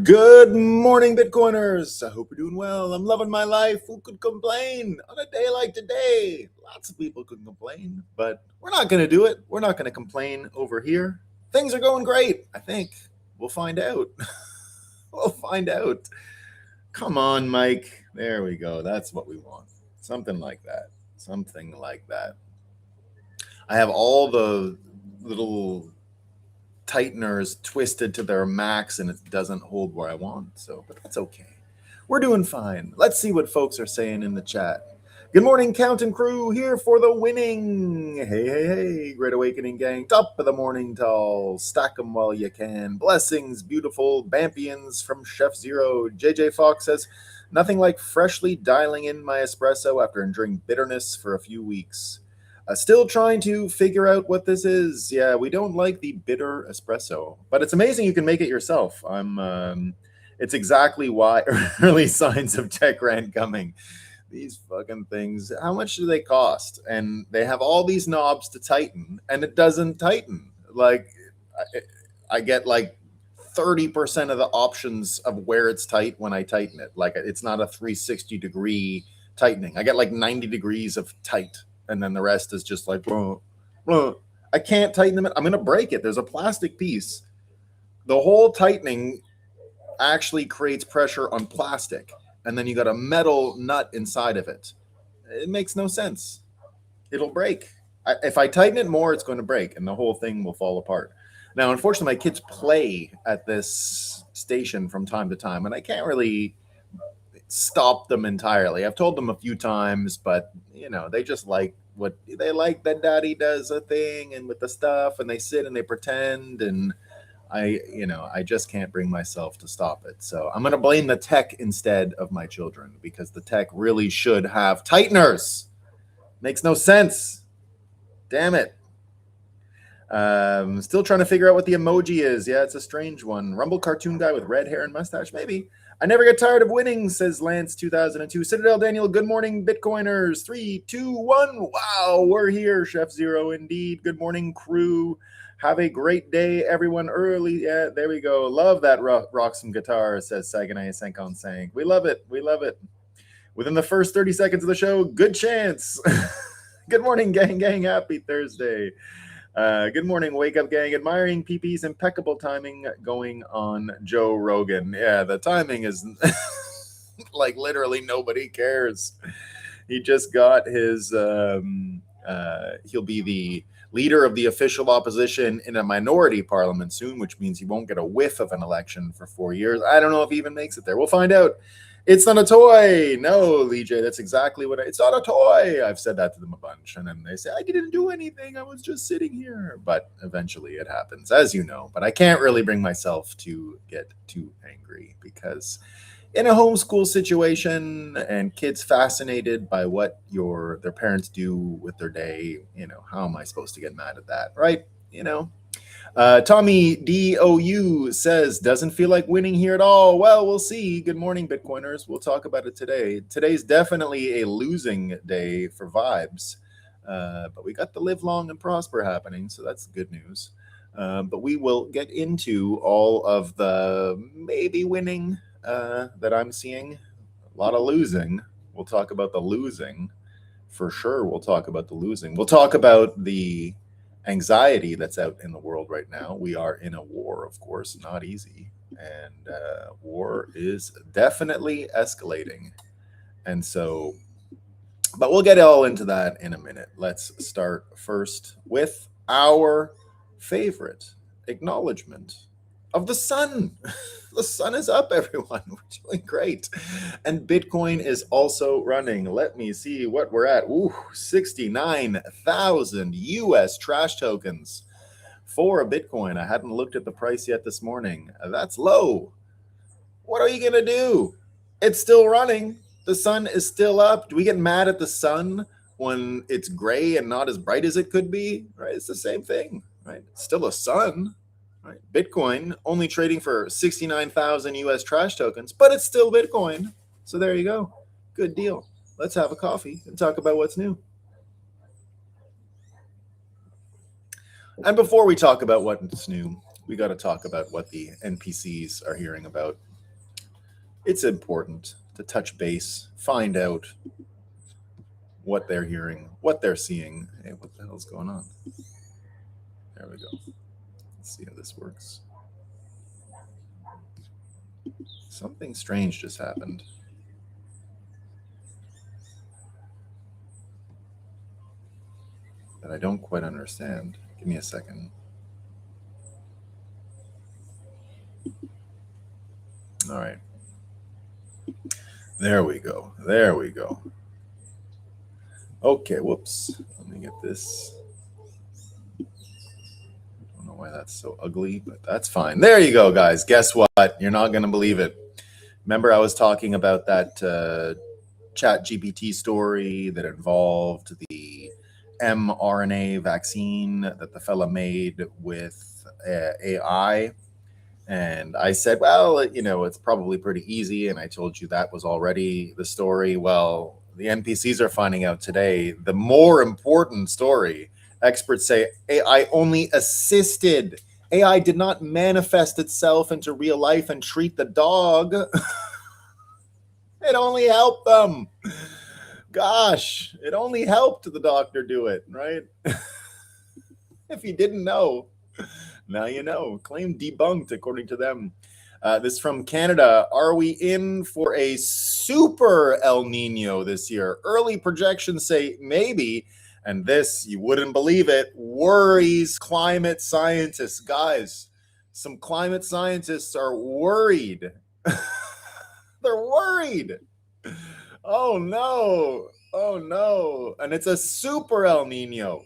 Good morning, Bitcoiners. I hope you're doing well. I'm loving my life. Who could complain on a day like today? Lots of people could complain, but we're not going to do it. We're not going to complain over here. Things are going great, I think. We'll find out. We'll find out. Come on, Mike. There we go. That's what we want. Something like that. Something like that. I have all the little tighteners twisted to their max and it doesn't hold where I want. So, but that's okay. We're doing fine. Let's see what folks are saying in the chat. Good morning, Count and crew, here for the winning. Hey, hey, hey, Great Awakening gang. Top of the morning, tall. Stack them while you can. Blessings, beautiful. Bampians from Chef Zero. JJ Fox says, nothing like freshly dialing in my espresso after enduring bitterness for a few weeks. Still trying to figure out what this is. Yeah, we don't like the bitter espresso, but it's amazing you can make it yourself. It's exactly why early signs of tech rant coming. These fucking things, how much do they cost? And they have all these knobs to tighten, and it doesn't tighten. Like, I get like 30% of the options of where it's tight when I tighten it. Like, it's not a 360-degree tightening. I get like 90 degrees of tight. And then the rest is just like, I can't tighten them. I'm going to break it. There's a plastic piece. The whole tightening actually creates pressure on plastic. And then you got a metal nut inside of it. It makes no sense. It'll break. If I tighten it more, it's going to break and the whole thing will fall apart. Now, unfortunately, my kids play at this station from time to time, and I can't really stop them entirely. I've told them a few times, but they just like what they like, that daddy does a thing and with the stuff, and they sit and they pretend, and I just can't bring myself to stop it. So I'm going to blame the tech instead of my children, because the tech really should have tighteners. Makes no sense. Damn it. Still trying to figure out what the emoji is. Yeah, it's a strange one. Rumble cartoon guy with red hair and mustache, maybe. I never get tired of winning, says Lance 2002. Citadel Daniel, good morning, Bitcoiners. 3, 2, 1. Wow, we're here. Chef Zero, indeed. Good morning, crew. Have a great day, everyone. Early. Yeah, there we go. Love that rock some guitar, says Saganay Senkon Sank. We love it. We love it. Within the first 30 seconds of the show, good chance. Good morning, gang. Happy Thursday. Good morning, Wake Up Gang. Admiring PP's impeccable timing going on Joe Rogan. Yeah, the timing is like literally nobody cares. He just got his, he'll be the leader of the official opposition in a minority parliament soon, which means he won't get a whiff of an election for 4 years. I don't know if he even makes it there. We'll find out. It's not a toy. No, Lee J, that's exactly what it's not a toy. I've said that to them a bunch. And then they say, I didn't do anything. I was just sitting here. But eventually it happens, as you know. But I can't really bring myself to get too angry, because in a homeschool situation and kids fascinated by what their parents do with their day, how am I supposed to get mad at that, right? Tommy DOU says, doesn't feel like winning here at all. Well, we'll see. Good morning, Bitcoiners. We'll talk about it today. Today's definitely a losing day for vibes, but we got the live long and prosper happening, so that's good news. But we will get into all of the maybe winning that I'm seeing. A lot of losing. We'll talk about the losing. For sure, we'll talk about the losing. We'll talk about the anxiety that's out in the world right now. We are in a war, of course, not easy. And war is definitely escalating. And so, but we'll get all into that in a minute. Let's start first with our favorite acknowledgement of the sun. The sun is up, everyone. We're doing great. And Bitcoin is also running. Let me see what we're at. Ooh, 69,000 US trash tokens for a Bitcoin. I hadn't looked at the price yet this morning. That's low. What are you going to do? It's still running. The sun is still up. Do we get mad at the sun when it's gray and not as bright as it could be, right? It's the same thing, right? It's still a sun, right? Bitcoin only trading for 69,000 US trash tokens, but it's still Bitcoin. So there you go. Good deal. Let's have a coffee and talk about what's new. And before we talk about what's new, we got to talk about what the NPCs are hearing about. It's important to touch base, find out what they're hearing, what they're seeing. Hey, what the hell's going on? There we go. Let's see how this works. Something strange just happened. That I don't quite understand. Give me a second. All right. There we go. There we go. Okay, whoops. Let me get this. I don't know why that's so ugly, but that's fine. There you go, guys. Guess what? You're not going to believe it. Remember I was talking about that ChatGPT story that involved the mRNA vaccine that the fella made with AI? And I said, well, it's probably pretty easy. And I told you that was already the story. Well, the NPCs are finding out today the more important story. Experts say AI only assisted. AI did not manifest itself into real life and treat the dog. It only helped them. Gosh, it only helped the doctor do it, right? If you didn't know, now you know. Claim debunked, according to them. This from Canada. Are we in for a super El Nino this year? Early projections say maybe. And this, you wouldn't believe it, worries climate scientists. Guys, some climate scientists are worried. They're worried. Oh, no. Oh, no. And it's a super El Nino.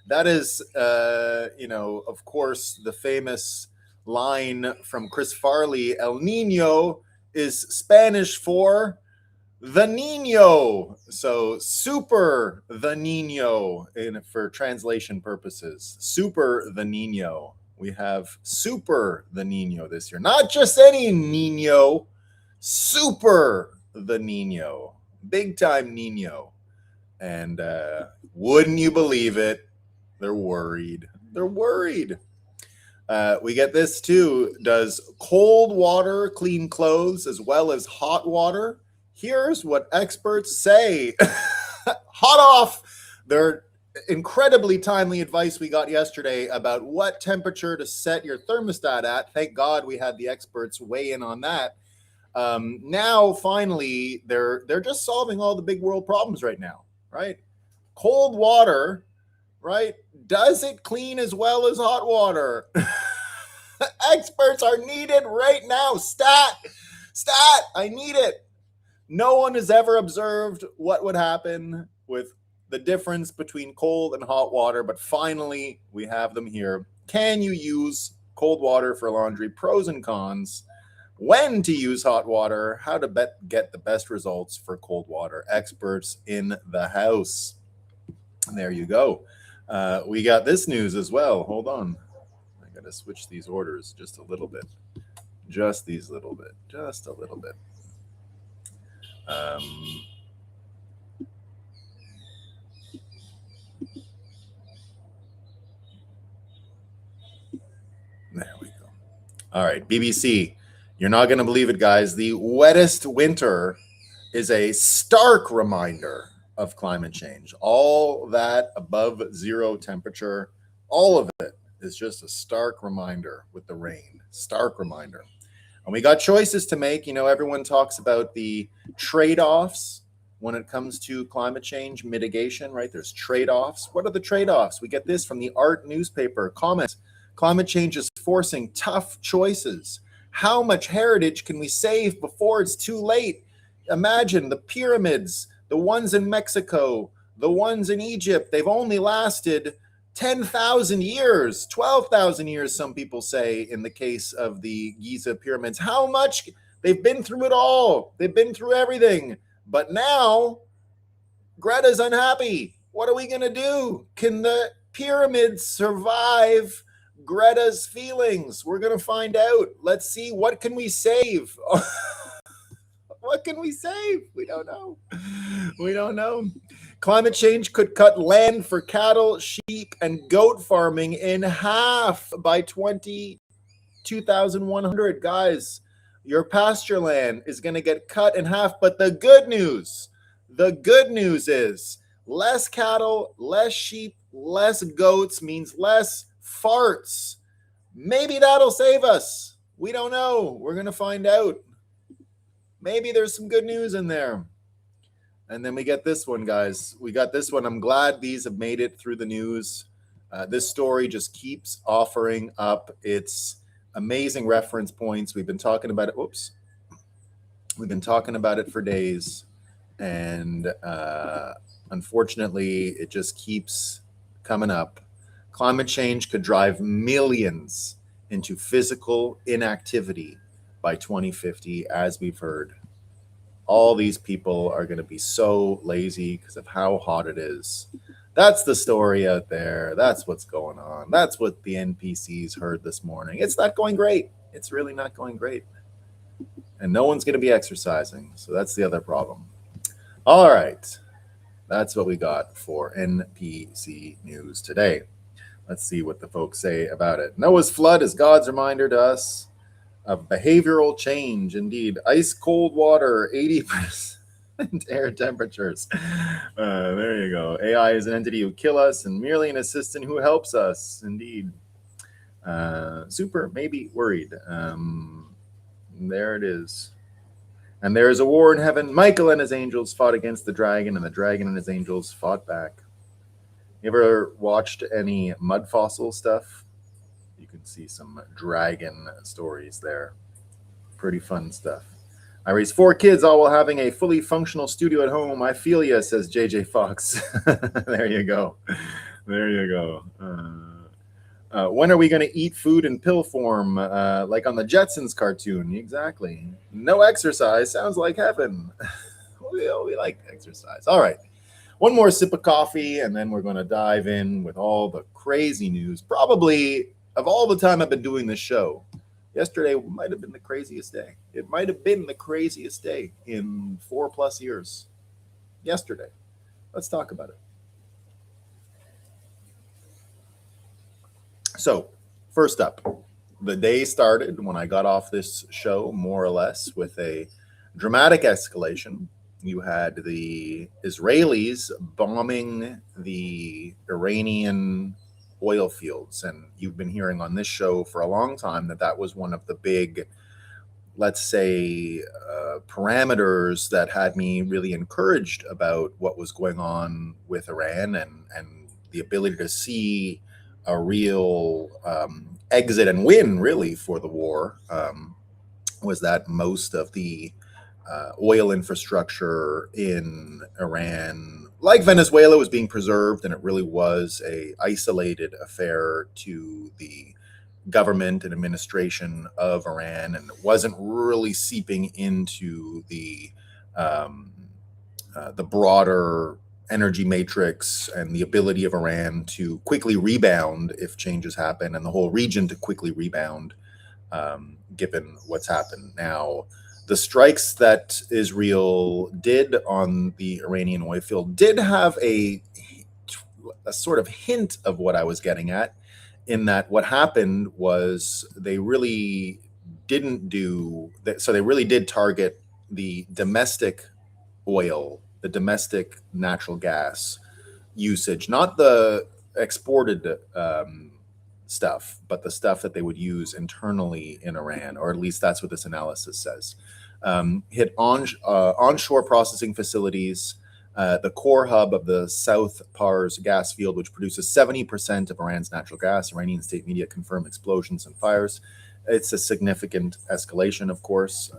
That is, of course, the famous line from Chris Farley, El Nino is Spanish for the Nino. So super the Nino for translation purposes. Super the Nino. We have super the Nino this year. Not just any Nino, super the Nino. Big time Nino. And wouldn't you believe it? They're worried. They're worried. We get this too. Does cold water clean clothes as well as hot water? Here's what experts say. Hot off their incredibly timely advice we got yesterday about what temperature to set your thermostat at. Thank God we had the experts weigh in on that. Now, finally, they're just solving all the big world problems right now, right? Cold water, right? Does it clean as well as hot water? Experts are needed right now. Stat, I need it. No one has ever observed what would happen with the difference between cold and hot water, but finally we have them here. Can you use cold water for laundry? Pros and cons. When to use hot water, how to get the best results for cold water. Experts in the house. And there you go. We got this news as well. Hold on. I got to switch these orders just a little bit. Just a little bit. There we go. All right, BBC. You're not going to believe it, guys. The wettest winter is a stark reminder of climate change. All that above zero temperature, all of it is just a stark reminder with the rain. Stark reminder. And we got choices to make. Everyone talks about the trade-offs when it comes to climate change mitigation, right? There's trade-offs. What are the trade-offs? We get this from the Art newspaper. Comment: climate change is forcing tough choices. How much heritage can we save before it's too late? Imagine the pyramids, the ones in Mexico, the ones in Egypt. They've only lasted 10,000 years, 12,000 years, some people say, in the case of the Giza pyramids. How much? They've been through it all. They've been through everything. But now Greta's unhappy. What are we going to do? Can the pyramids survive Greta's feelings? We're going to find out. Let's see. What can we save? What can we save? We don't know. We don't know. Climate change could cut land for cattle, sheep, and goat farming in half by 2100. Guys, your pasture land is going to get cut in half. But the good news is less cattle, less sheep, less goats means less farts. Maybe that'll save us. We don't know. We're going to find out. Maybe there's some good news in there. And then we get this one, guys. We got this one. I'm glad these have made it through the news. This story just keeps offering up its amazing reference points. We've been talking about it. Whoops. We've been talking about it for days. And unfortunately, it just keeps coming up. Climate change could drive millions into physical inactivity by 2050, as we've heard. All these people are going to be so lazy because of how hot it is. That's the story out there. That's what's going on. That's what the NPCs heard this morning. It's not going great. It's really not going great. And no one's going to be exercising. So that's the other problem. All right. That's what we got for NPC news today. Let's see what the folks say about it. Noah's flood is God's reminder to us of behavioral change. Indeed. Ice cold water, 80% air temperatures. There you go. AI is an entity who kill us and merely an assistant who helps us. Indeed. Super, maybe worried. There it is. And there is a war in heaven. Michael and his angels fought against the dragon, and the dragon and his angels fought back. You ever watched any mud fossil stuff? You can see some dragon stories there. Pretty fun stuff. I raised 4 kids, all while having a fully functional studio at home. I feel ya, says JJ Fox. There you go. There you go. When are we going to eat food in pill form, like on the Jetsons cartoon? Exactly. No exercise. Sounds like heaven. we like exercise. All right. One more sip of coffee, and then we're going to dive in with all the crazy news. Probably, of all the time I've been doing this show, yesterday might have been the craziest day. It might have been the craziest day in 4+ years. Yesterday. Let's talk about it. So, first up, the day started when I got off this show, more or less, with a dramatic escalation. You had the Israelis bombing the Iranian oil fields. And you've been hearing on this show for a long time that was one of the big, let's say, parameters that had me really encouraged about what was going on with Iran and the ability to see a real exit and win, really, for the war, was that most of the oil infrastructure in Iran, like Venezuela, was being preserved, and it really was a isolated affair to the government and administration of Iran, and it wasn't really seeping into the broader energy matrix and the ability of Iran to quickly rebound if changes happen, and the whole region to quickly rebound, given what's happened now. The strikes that Israel did on the Iranian oil field did have a sort of hint of what I was getting at, in that what happened was they really didn't do that. So they really did target the domestic oil, the domestic natural gas usage, not the exported stuff, but the stuff that they would use internally in Iran, or at least that's what this analysis says. Hit onshore processing facilities, the core hub of the South Pars gas field, which produces 70% of Iran's natural gas. Iranian state media confirmed explosions and fires. It's a significant escalation, of course.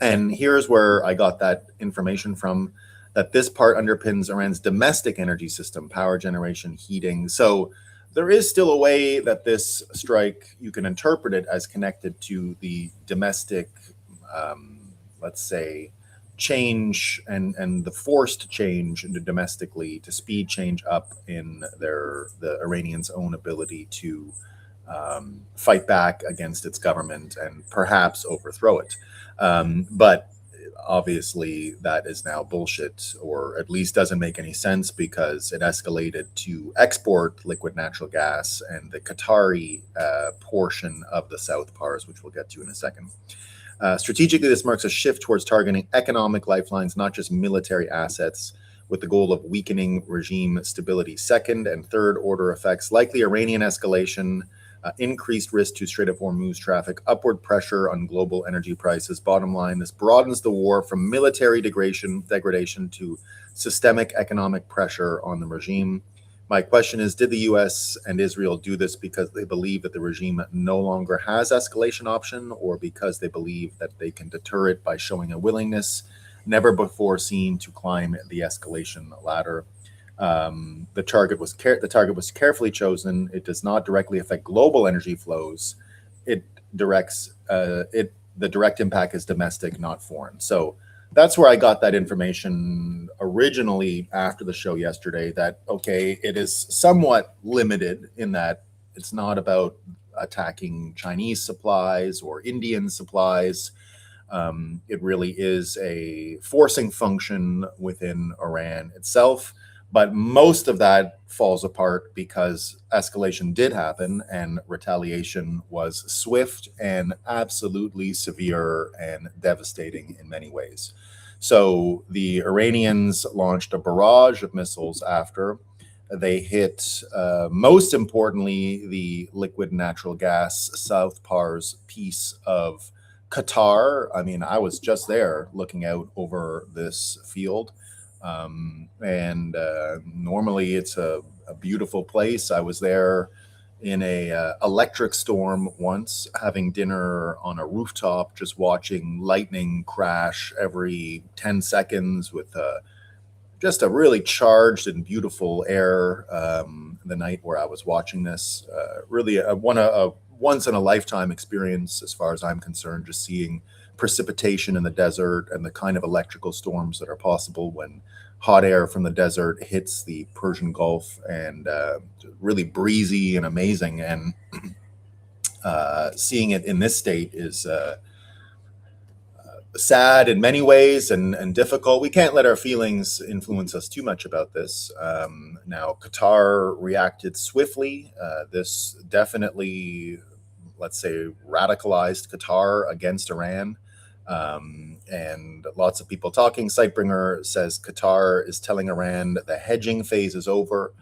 And here's where I got that information from, that this part underpins Iran's domestic energy system, power generation, heating. So there is still a way that this strike, you can interpret it as connected to the domestic, let's say, change and the forced change domestically to speed change up in the Iranians' own ability to fight back against its government and perhaps overthrow it. But obviously, that is now bullshit, or at least doesn't make any sense, because it escalated to export liquid natural gas and the Qatari portion of the South Pars, which we'll get to in a second. Strategically, this marks a shift towards targeting economic lifelines, not just military assets, with the goal of weakening regime stability. Second and third order effects: likely Iranian escalation, increased risk to Strait of Hormuz traffic, upward pressure on global energy prices. Bottom line, this broadens the war from military degradation to systemic economic pressure on the regime. My question is, did the U.S. and Israel do this because they believe that the regime no longer has escalation option, or because they believe that they can deter it by showing a willingness never before seen to climb the escalation ladder? The target was carefully chosen. It does not directly affect global energy flows. The direct impact is domestic, not foreign. So that's where I got that information originally after the show yesterday, that, okay, it is somewhat limited in that it's not about attacking Chinese supplies or Indian supplies. It really is a forcing function within Iran itself. But most of that falls apart because escalation did happen and retaliation was swift and absolutely severe and devastating in many ways. So the Iranians launched a barrage of missiles after. They hit, most importantly, the liquid natural gas South Pars piece of Qatar. I mean, I was just there looking out over this field. And normally it's a beautiful place. I was there in a electric storm once, having dinner on a rooftop, just watching lightning crash every 10 seconds with just a really charged and beautiful air. The night where I was watching this, really a once in a lifetime experience as far as I'm concerned, just seeing precipitation in the desert and the kind of electrical storms that are possible when hot air from the desert hits the Persian Gulf, and really breezy and amazing. And seeing it in this state is sad in many ways and difficult. We can't let our feelings influence us too much about this. Now, Qatar reacted swiftly. This definitely, let's say, radicalized Qatar against Iran. And lots of people talking. Sightbringer says Qatar is telling Iran that the hedging phase is over.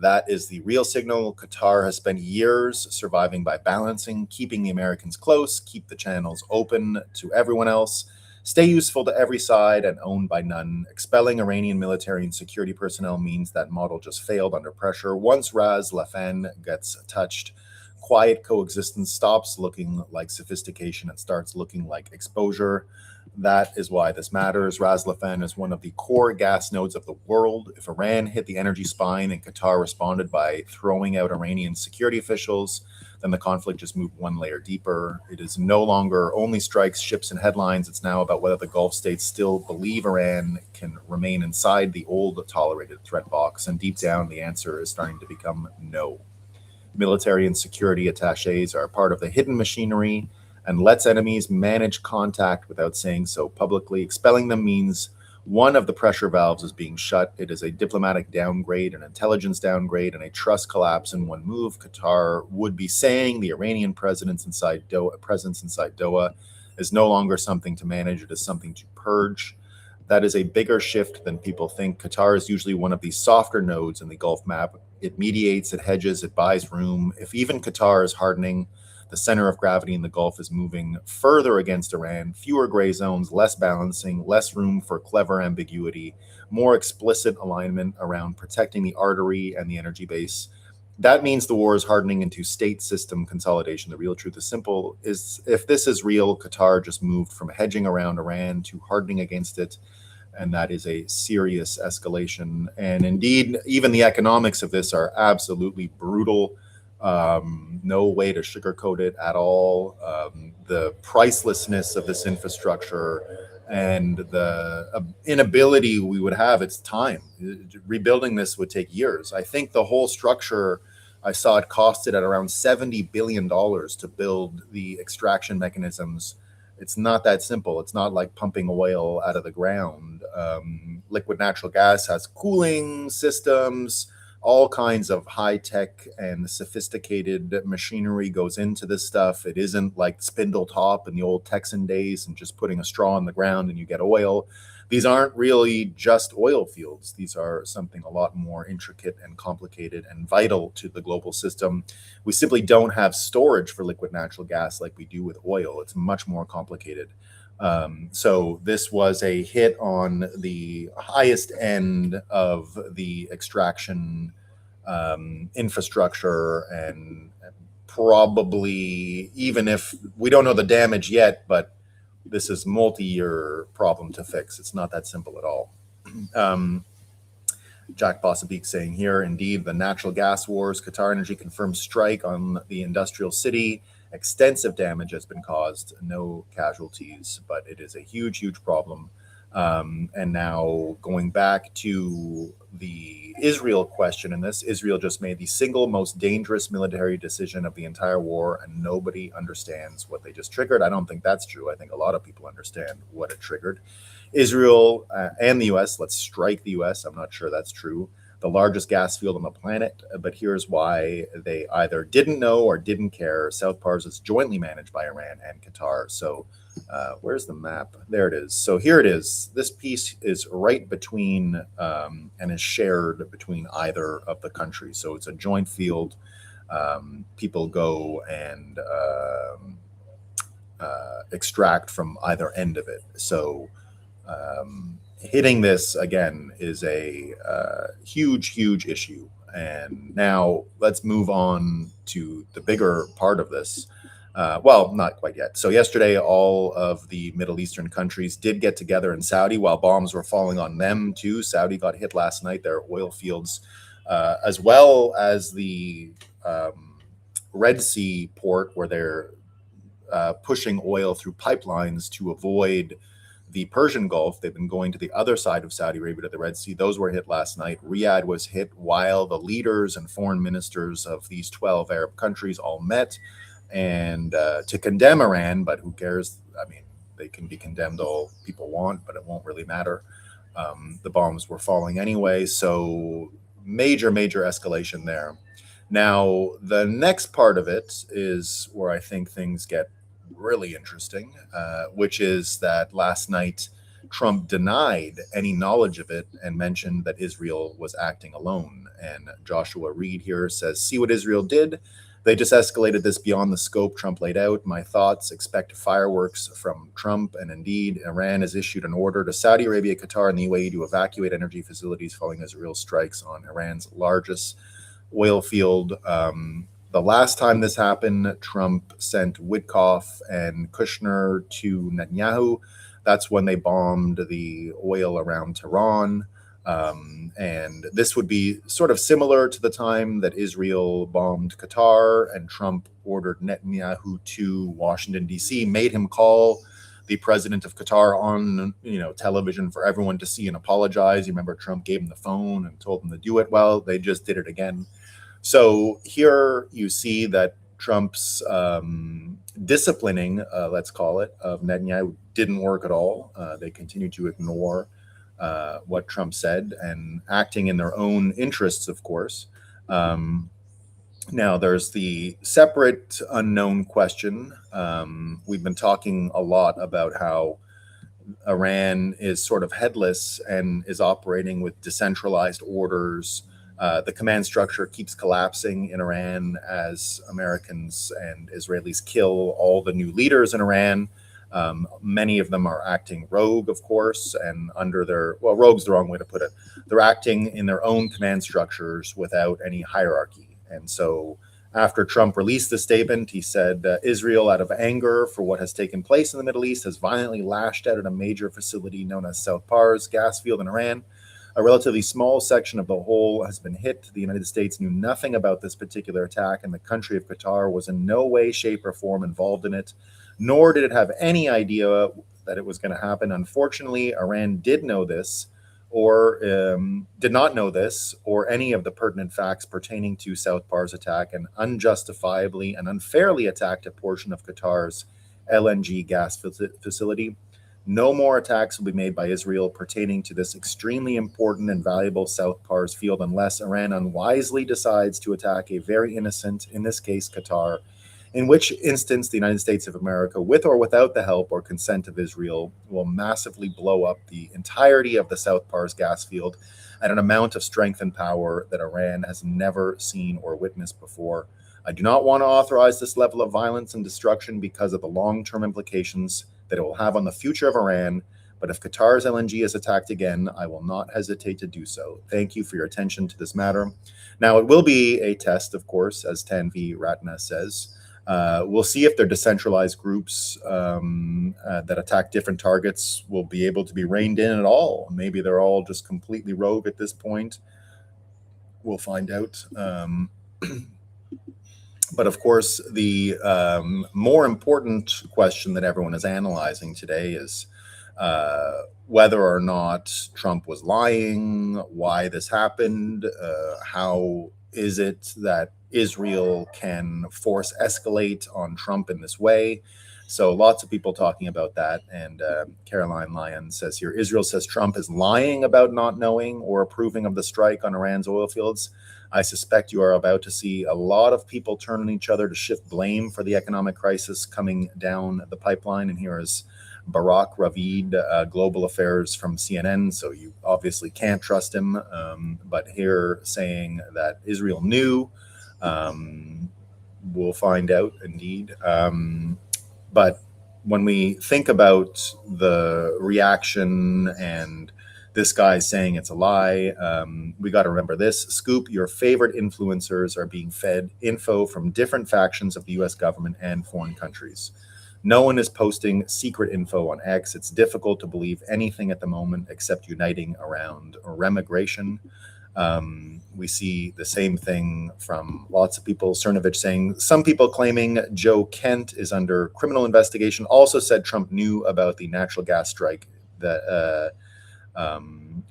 That is the real signal. Qatar has spent years surviving by balancing, keeping the Americans close, keep the channels open to everyone else, stay useful to every side and owned by none. Expelling Iranian military and security personnel means that model just failed under pressure. Once Ras Laffan gets touched, quiet coexistence stops looking like sophistication and starts looking like exposure. That is why this matters. Ras Laffan is one of the core gas nodes of the world. If Iran hit the energy spine and Qatar responded by throwing out Iranian security officials, then the conflict just moved one layer deeper. It is no longer only strikes, ships, and headlines. It's now about whether the Gulf states still believe Iran can remain inside the old tolerated threat box. And deep down, the answer is starting to become no. Military and security attaches are part of the hidden machinery and lets enemies manage contact without saying so publicly. Expelling them means one of the pressure valves is being shut. It is a diplomatic downgrade, an intelligence downgrade, and a trust collapse in one move. Qatar would be saying the Iranian presence inside Doha is no longer something to manage. It is something to purge. That is a bigger shift than people think. Qatar is usually one of the softer nodes in the Gulf map. It mediates, it hedges, it buys room. If even Qatar is hardening, the center of gravity in the Gulf is moving further against Iran. Fewer gray zones, less balancing, less room for clever ambiguity, more explicit alignment around protecting the artery and the energy base. That means the war is hardening into state system consolidation. The real truth is simple: is if this is real, Qatar just moved from hedging around Iran to hardening against it. And that is a serious escalation. And indeed, even the economics of this are absolutely brutal. No way to sugarcoat it at all. The pricelessness of this infrastructure and the inability we would have, it's time. Rebuilding this would take years. I think the whole structure, I saw it costed at around $70 billion to build the extraction mechanisms. It's not that simple. It's not like pumping oil out of the ground. Liquid natural gas has cooling systems, all kinds of high tech and sophisticated machinery goes into this stuff. It isn't like spindle top in the old Texan days and just putting a straw in the ground and you get oil. These aren't really just oil fields. These are something a lot more intricate and complicated and vital to the global system. We simply don't have storage for liquid natural gas like we do with oil. It's much more complicated. So this was a hit on the highest end of the extraction infrastructure, and probably, even if we don't know the damage yet, but this is multi-year problem to fix. It's not that simple at all. Jack Bossabeek saying here, indeed, the natural gas wars. Qatar Energy confirms strike on the industrial city. Extensive damage has been caused, no casualties, but it is a huge, huge problem. And now going back to the Israel question in this, Israel just made the single most dangerous military decision of the entire war, and nobody understands what they just triggered. I don't think that's true. I think a lot of people understand what it triggered. Israel and the U.S., let's strike the U.S. I'm not sure that's true. The largest gas field on the planet, but here's why they either didn't know or didn't care. South Pars is jointly managed by Iran and Qatar. So where's the map? There it is. So here it is. This piece is right between and is shared between either of the countries. So it's a joint field. People go and extract from either end of it. So hitting this again is a huge, huge issue. And now let's move on to the bigger part of this. Well, not quite yet. So yesterday, all of the Middle Eastern countries did get together in Saudi while bombs were falling on them too. Saudi got hit last night, their oil fields, as well as the Red Sea port, where they're pushing oil through pipelines to avoid the Persian Gulf. They've been going to the other side of Saudi Arabia to the Red Sea. Those were hit last night. Riyadh was hit while the leaders and foreign ministers of these 12 Arab countries all met and to condemn Iran, but who cares? I mean, they can be condemned all people want, but it won't really matter. The bombs were falling anyway, so major, major escalation there. Now, the next part of it is where I think things get really interesting, which is that last night Trump denied any knowledge of it and mentioned that Israel was acting alone. And Joshua Reed here says, see what Israel did? They just escalated this beyond the scope Trump laid out. My thoughts, expect fireworks from Trump. And indeed, Iran has issued an order to Saudi Arabia, Qatar, and the UAE to evacuate energy facilities following Israel's strikes on Iran's largest oil field. The last time this happened, Trump sent Witkoff and Kushner to Netanyahu. That's when they bombed the oil around Tehran. And this would be sort of similar to the time that Israel bombed Qatar and Trump ordered Netanyahu to Washington, D.C., made him call the president of Qatar on television for everyone to see and apologize. You remember Trump gave him the phone and told him to do it. Well, they just did it again. So here you see that Trump's disciplining, let's call it, of Netanyahu didn't work at all. They continue to ignore what Trump said and acting in their own interests, of course. Now, there's the separate unknown question. We've been talking a lot about how Iran is sort of headless and is operating with decentralized orders. The command structure keeps collapsing in Iran as Americans and Israelis kill all the new leaders in Iran. Many of them are acting rogue, of course, and under their, well, rogue's the wrong way to put it. They're acting in their own command structures without any hierarchy. And so after Trump released the statement, he said, Israel, out of anger for what has taken place in the Middle East, has violently lashed out at a major facility known as South Pars gas field in Iran. A relatively small section of the whole has been hit. The United States knew nothing about this particular attack, and the country of Qatar was in no way, shape, or form involved in it, nor did it have any idea that it was going to happen. Unfortunately, Iran did know this, or did not know this, or any of the pertinent facts pertaining to South Par's attack, and unjustifiably and unfairly attacked a portion of Qatar's LNG gas facility. No more attacks will be made by Israel pertaining to this extremely important and valuable South Pars field unless Iran unwisely decides to attack a very innocent, in this case, Qatar, in which instance the United States of America, with or without the help or consent of Israel, will massively blow up the entirety of the South Pars gas field at an amount of strength and power that Iran has never seen or witnessed before. I do not want to authorize this level of violence and destruction because of the long-term implications that it will have on the future of Iran, but if Qatar's LNG is attacked again, I will not hesitate to do so. Thank you for your attention to this matter. Now, it will be a test, of course, as Tanvi Ratna says. We'll see if their decentralized groups that attack different targets will be able to be reined in at all. Maybe they're all just completely rogue at this point. We'll find out. But of course, the more important question that everyone is analyzing today is whether or not Trump was lying, why this happened, how is it that Israel can force escalate on Trump in this way. So lots of people talking about that. And Caroline Lyon says here, Israel says Trump is lying about not knowing or approving of the strike on Iran's oil fields. I suspect you are about to see a lot of people turn on each other to shift blame for the economic crisis coming down the pipeline. And here is Barak Ravid, Global Affairs from CNN. So you obviously can't trust him. But here saying that Israel knew. We'll find out indeed. But when we think about the reaction and this guy saying it's a lie, we got to remember this. Scoop, your favorite influencers are being fed info from different factions of the US government and foreign countries. No one is posting secret info on X. It's difficult to believe anything at the moment except uniting around remigration. We see the same thing from lots of people. Cernovich saying some people claiming Joe Kent is under criminal investigation. Also said Trump knew about the natural gas strike that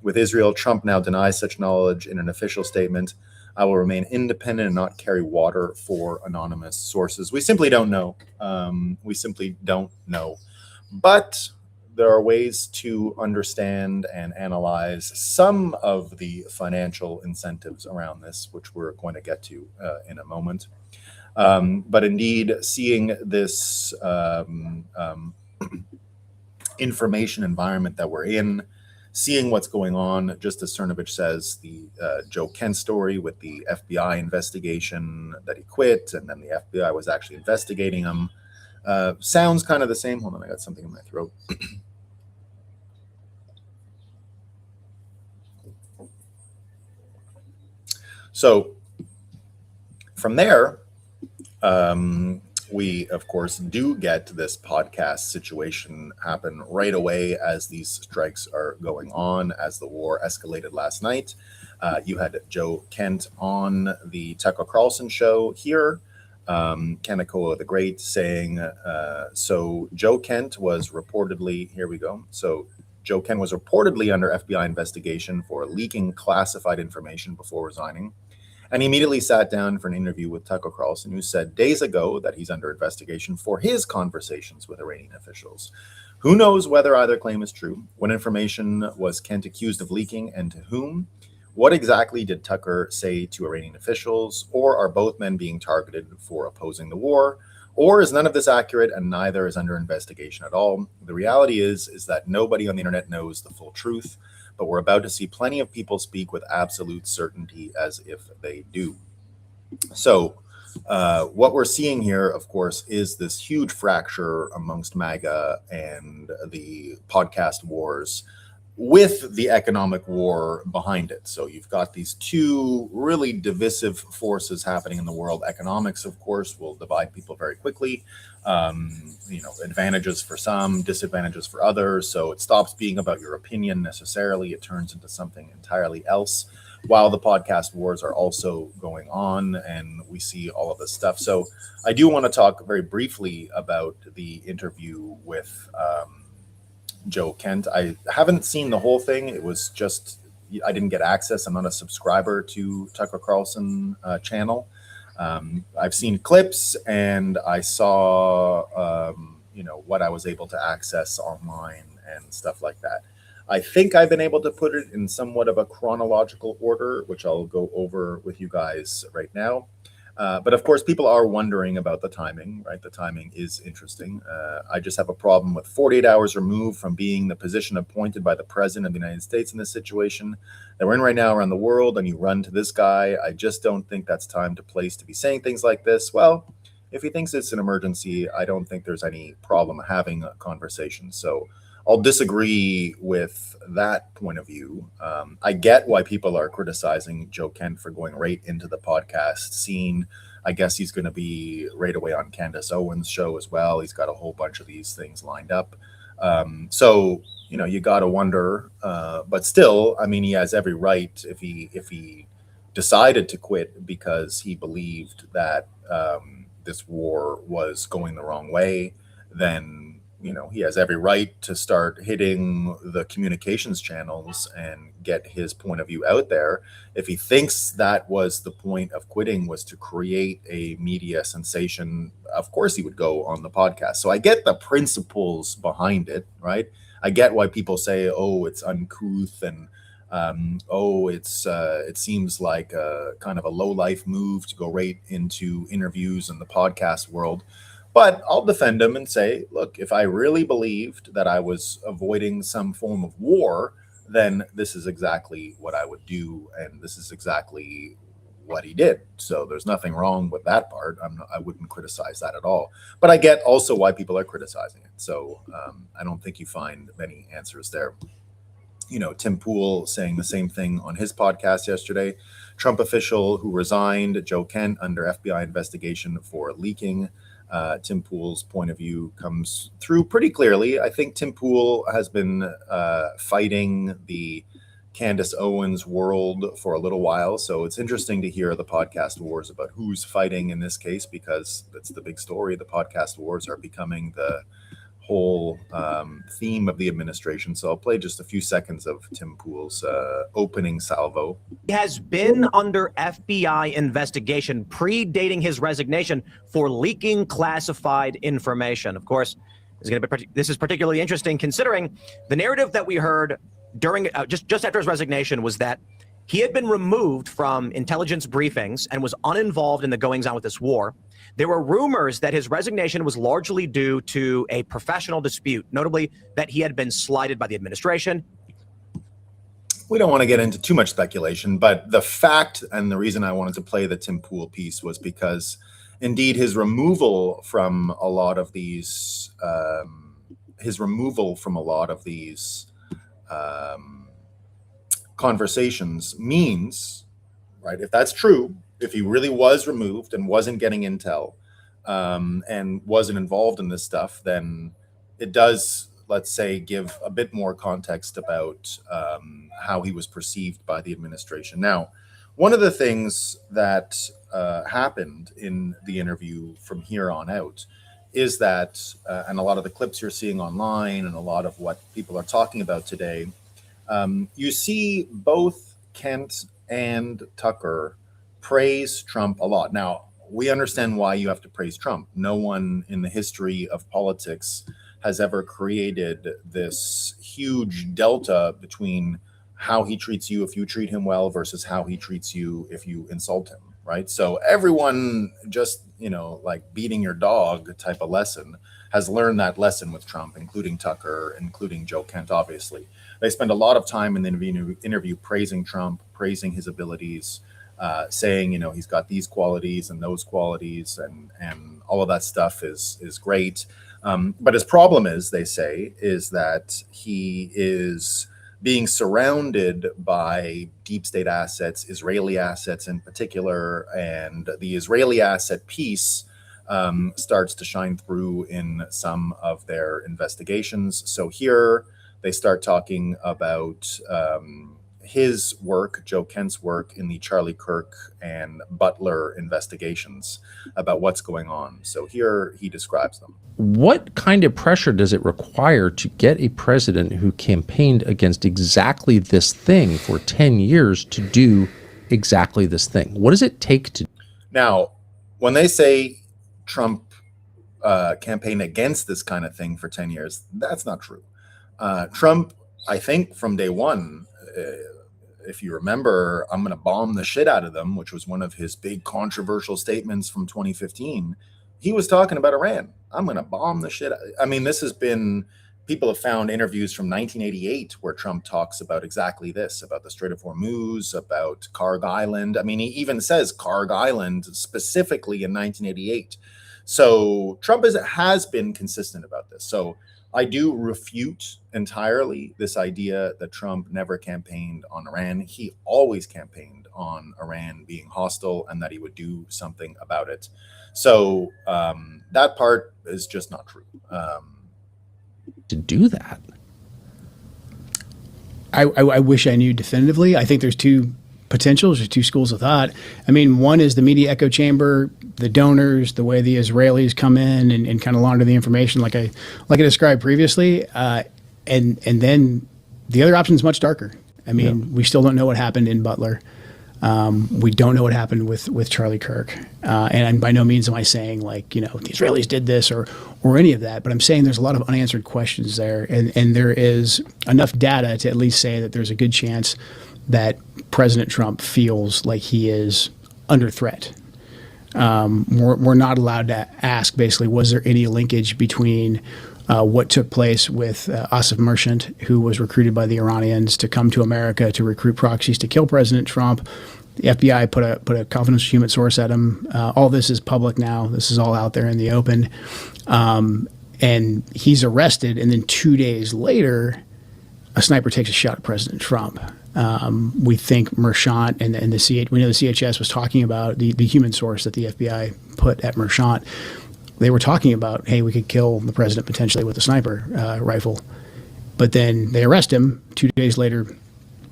with Israel. Trump now denies such knowledge in an official statement. I will remain independent and not carry water for anonymous sources. We simply don't know. We simply don't know. But there are ways to understand and analyze some of the financial incentives around this, which we're going to get to in a moment. But indeed, seeing this information environment that we're in, seeing what's going on, just as Cernovich says, the Joe Kent story with the FBI investigation that he quit, and then the FBI was actually investigating him, sounds kind of the same. Hold on, I got something in my throat. So from there, we, of course, do get this podcast situation happen right away as these strikes are going on, as the war escalated last night. You had Joe Kent on the Tucker Carlson show here, Kaneko the Great, saying, so Joe Kent was reportedly, here we go. So Joe Kent was reportedly under FBI investigation for leaking classified information before resigning. And he immediately sat down for an interview with Tucker Carlson, who said days ago that he's under investigation for his conversations with Iranian officials. Who knows whether either claim is true? What information was Kent accused of leaking, and to whom? What exactly did Tucker say to Iranian officials? Or are both men being targeted for opposing the war? Or is none of this accurate and neither is under investigation at all? The reality is that nobody on the internet knows the full truth, but we're about to see plenty of people speak with absolute certainty as if they do. So what we're seeing here, of course, is this huge fracture amongst MAGA and the podcast wars with the economic war behind it. So you've got these two really divisive forces happening in the world. Economics, of course, will divide people very quickly. Advantages for some, disadvantages for others. So it stops being about your opinion necessarily. It turns into something entirely else, while the podcast wars are also going on, and we see all of this stuff. So I do want to talk very briefly about the interview with Joe Kent. I haven't seen the whole thing. It was just I didn't get access. I'm not a subscriber to Tucker Carlson channel. I've seen clips and I saw what I was able to access online and stuff like that. I think I've been able to put it in somewhat of a chronological order, which I'll go over with you guys right now. But of course, people are wondering about the timing, right? The timing is interesting. I just have a problem with 48 hours removed from being the position appointed by the president of the United States in this situation that we're in right now around the world, and you run to this guy. I just don't think that's time to place to be saying things like this. Well, if he thinks it's an emergency, I don't think there's any problem having a conversation. So I'll disagree with that point of view. I get why people are criticizing Joe Kent for going right into the podcast scene. I guess he's going to be right away on Candace Owens' show as well. He's got a whole bunch of these things lined up. So you got to wonder. But still, I mean, he has every right if he decided to quit because he believed that this war was going the wrong way, then he has every right to start hitting the communications channels and get his point of view out there. If he thinks that was the point of quitting, was to create a media sensation, of course he would go on the podcast. So I get the principles behind it, right? I get why people say, oh, it's uncouth and it seems like a kind of a low life move to go right into interviews in the podcast world. But I'll defend him and say, look, if I really believed that I was avoiding some form of war, then this is exactly what I would do. And this is exactly what he did. So there's nothing wrong with that part. I wouldn't criticize that at all. But I get also why people are criticizing it. So I don't think you find many answers there. Tim Pool saying the same thing on his podcast yesterday. Trump official who resigned, Joe Kent, under FBI investigation for leaking. Tim Pool's point of view comes through pretty clearly. I think Tim Pool has been fighting the Candace Owens world for a little while. So it's interesting to hear the podcast wars about who's fighting in this case, because that's the big story. The podcast wars are becoming the whole theme of the administration. So I'll play just a few seconds of Tim Pool's opening salvo. He has been under FBI investigation predating his resignation for leaking classified information. Of course, this is particularly interesting considering the narrative that we heard during just after his resignation was that he had been removed from intelligence briefings and was uninvolved in the goings-on with this war. There were rumors that his resignation was largely due to a professional dispute, notably that he had been slighted by the administration. We don't want to get into too much speculation, but the fact and the reason I wanted to play the Tim Pool piece was because, indeed, his removal from a lot of these conversations means, right, if that's true, if he really was removed and wasn't getting intel and wasn't involved in this stuff, then it does, let's say, give a bit more context about how he was perceived by the administration. Now, one of the things that happened in the interview from here on out is that, and a lot of the clips you're seeing online and a lot of what people are talking about today, you see both Kent and Tucker praise Trump a lot. Now, we understand why you have to praise Trump. No one in the history of politics has ever created this huge delta between how he treats you if you treat him well versus how he treats you if you insult him, right? So everyone just, like beating your dog type of lesson has learned that lesson with Trump, including Tucker, including Joe Kent, obviously. They spend a lot of time in the interview praising Trump, praising his abilities, saying, he's got these qualities and those qualities and all of that stuff is great. But his problem is, they say, is that he is being surrounded by deep state assets, Israeli assets in particular, and the Israeli asset piece starts to shine through in some of their investigations. So here they start talking about his work, Joe Kent's work, in the Charlie Kirk and Butler investigations about what's going on. So here he describes them. What kind of pressure does it require to get a president who campaigned against exactly this thing for 10 years to do exactly this thing? What does it take to? Now, when they say Trump campaigned against this kind of thing for 10 years, that's not true. Trump, I think from day one, if you remember, I'm going to bomb the shit out of them, which was one of his big controversial statements from 2015. He was talking about Iran. I'm going to bomb the shit. I mean, this has been, people have found interviews from 1988 where Trump talks about exactly this, about the Strait of Hormuz, about Karg Island. I mean, he even says Karg Island specifically in 1988. So Trump has been consistent about this. So I do refute entirely this idea that Trump never campaigned on Iran. He always campaigned on Iran being hostile and that he would do something about it. So that part is just not true. To do that, I wish I knew definitively. I think there's two potentials or two schools of thought. I mean, one is the media echo chamber, the donors, the way the Israelis come in and kind of launder the information, like I described previously, and then the other option is much darker. I mean, we still don't know what happened in Butler. We don't know what happened with Charlie Kirk, and by no means am I saying like the Israelis did this or any of that. But I'm saying there's a lot of unanswered questions there, and there is enough data to at least say that there's a good chance that President Trump feels like he is under threat. We're not allowed to ask, basically, was there any linkage between what took place with Asif Merchant, who was recruited by the Iranians to come to America to recruit proxies to kill President Trump. The FBI put a confidential human source at him. All this is public now. This is all out there in the open. And he's arrested, and then 2 days later, a sniper takes a shot at President Trump. We think Merchant and the CHS was talking about the human source that the FBI put at Merchant. They were talking about, hey, we could kill the president potentially with a sniper rifle. But then they arrest him. 2 days later,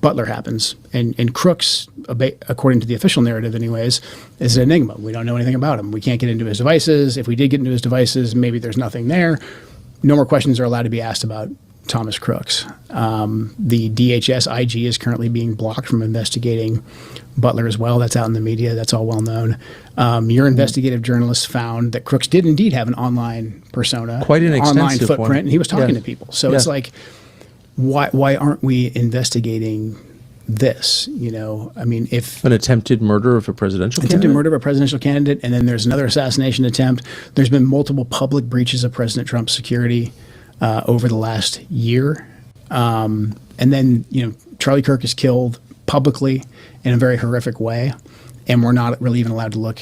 Butler happens. And Crooks, according to the official narrative anyways, is an enigma. We don't know anything about him. We can't get into his devices. If we did get into his devices, maybe there's nothing there. No more questions are allowed to be asked about Thomas Crooks. The DHS IG is currently being blocked from investigating Butler as well. That's out in the media. That's all well known. Your investigative journalists found that Crooks did indeed have an online persona, quite an online extensive footprint, one. and he was talking to people. So it's like, why aren't we investigating this? I mean, if an attempted murder of a presidential candidate? Murder of a presidential candidate, and then there's another assassination attempt. There's been multiple public breaches of President Trump's security over the last year. And then, Charlie Kirk is killed publicly in a very horrific way, and we're not really even allowed to look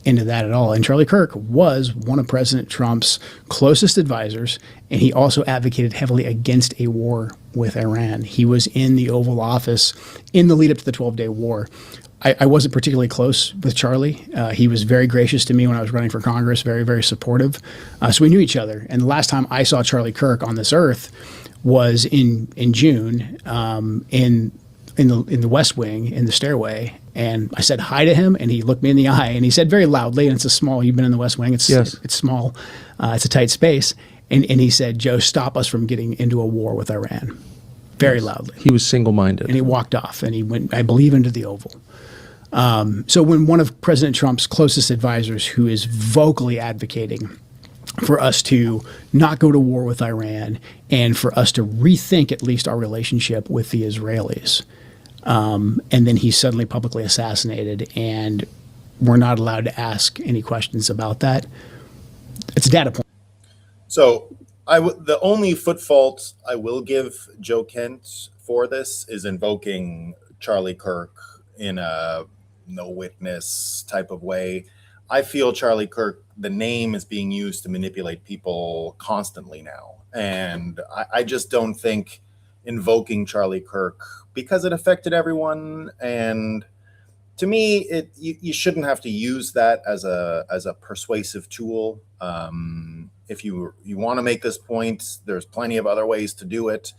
into that at all. And Charlie Kirk was one of President Trump's closest advisors, and he also advocated heavily against a war with Iran. He was in the Oval Office in the lead up to the 12-day war. I wasn't particularly close with Charlie. He was very gracious to me when I was running for Congress, very, very supportive. So we knew each other. And the last time I saw Charlie Kirk on this earth was in June in the West Wing, in the stairway. And I said hi to him, and he looked me in the eye, and he said very loudly, and it's a small, you've been in the West Wing, it's small, it's a tight space. And he said, Joe, stop us from getting into a war with Iran. Very loudly. He was single-minded. And he walked off, and he went, I believe, into the Oval. So when one of President Trump's closest advisors, who is vocally advocating for us to not go to war with Iran and for us to rethink at least our relationship with the Israelis, and then he's suddenly publicly assassinated, and we're not allowed to ask any questions about that, it's a data point. So the only foot fault I will give Joe Kent for this is invoking Charlie Kirk in a no witness type of way. I feel Charlie Kirk, the name is being used to manipulate people constantly now. And I just don't think invoking Charlie Kirk, because it affected everyone. And to me, you shouldn't have to use that as a persuasive tool. If you want to make this point, there's plenty of other ways to do it.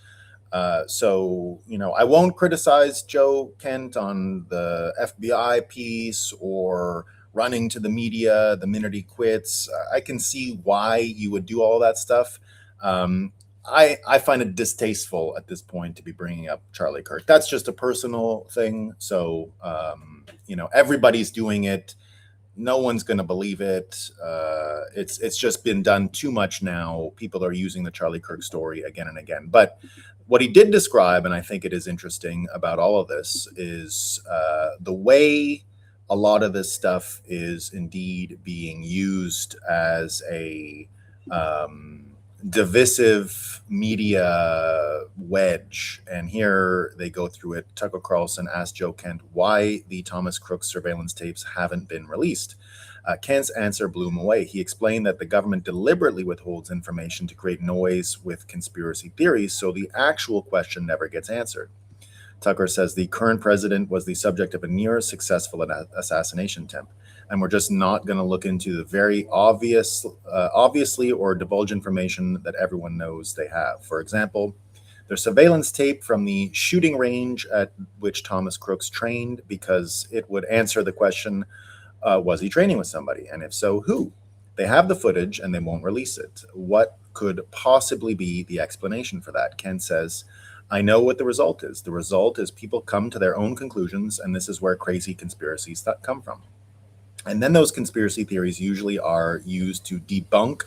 So, I won't criticize Joe Kent on the FBI piece or running to the media the minute he quits. I can see why you would do all that stuff. I find it distasteful at this point to be bringing up Charlie Kirk. That's just a personal thing. So, everybody's doing it. No one's going to believe it. It's just been done too much now. People are using the Charlie Kirk story again and again. But what he did describe, and I think it is interesting about all of this, is the way a lot of this stuff is indeed being used as a divisive media wedge. And here they go through it. Tucker Carlson asked Joe Kent why the Thomas Crook surveillance tapes haven't been released. Kent's answer blew him away. He explained that the government deliberately withholds information to create noise with conspiracy theories, so the actual question never gets answered. Tucker says the current president was the subject of a near successful assassination attempt, and we're just not going to look into the very obviously or divulge information that everyone knows they have. For example, there's surveillance tape from the shooting range at which Thomas Crooks trained, because it would answer the question, was he training with somebody? And if so, who? They have the footage and they won't release it. What could possibly be the explanation for that? Ken says, I know what the result is. The result is people come to their own conclusions, and this is where crazy conspiracies come from. And then those conspiracy theories usually are used to debunk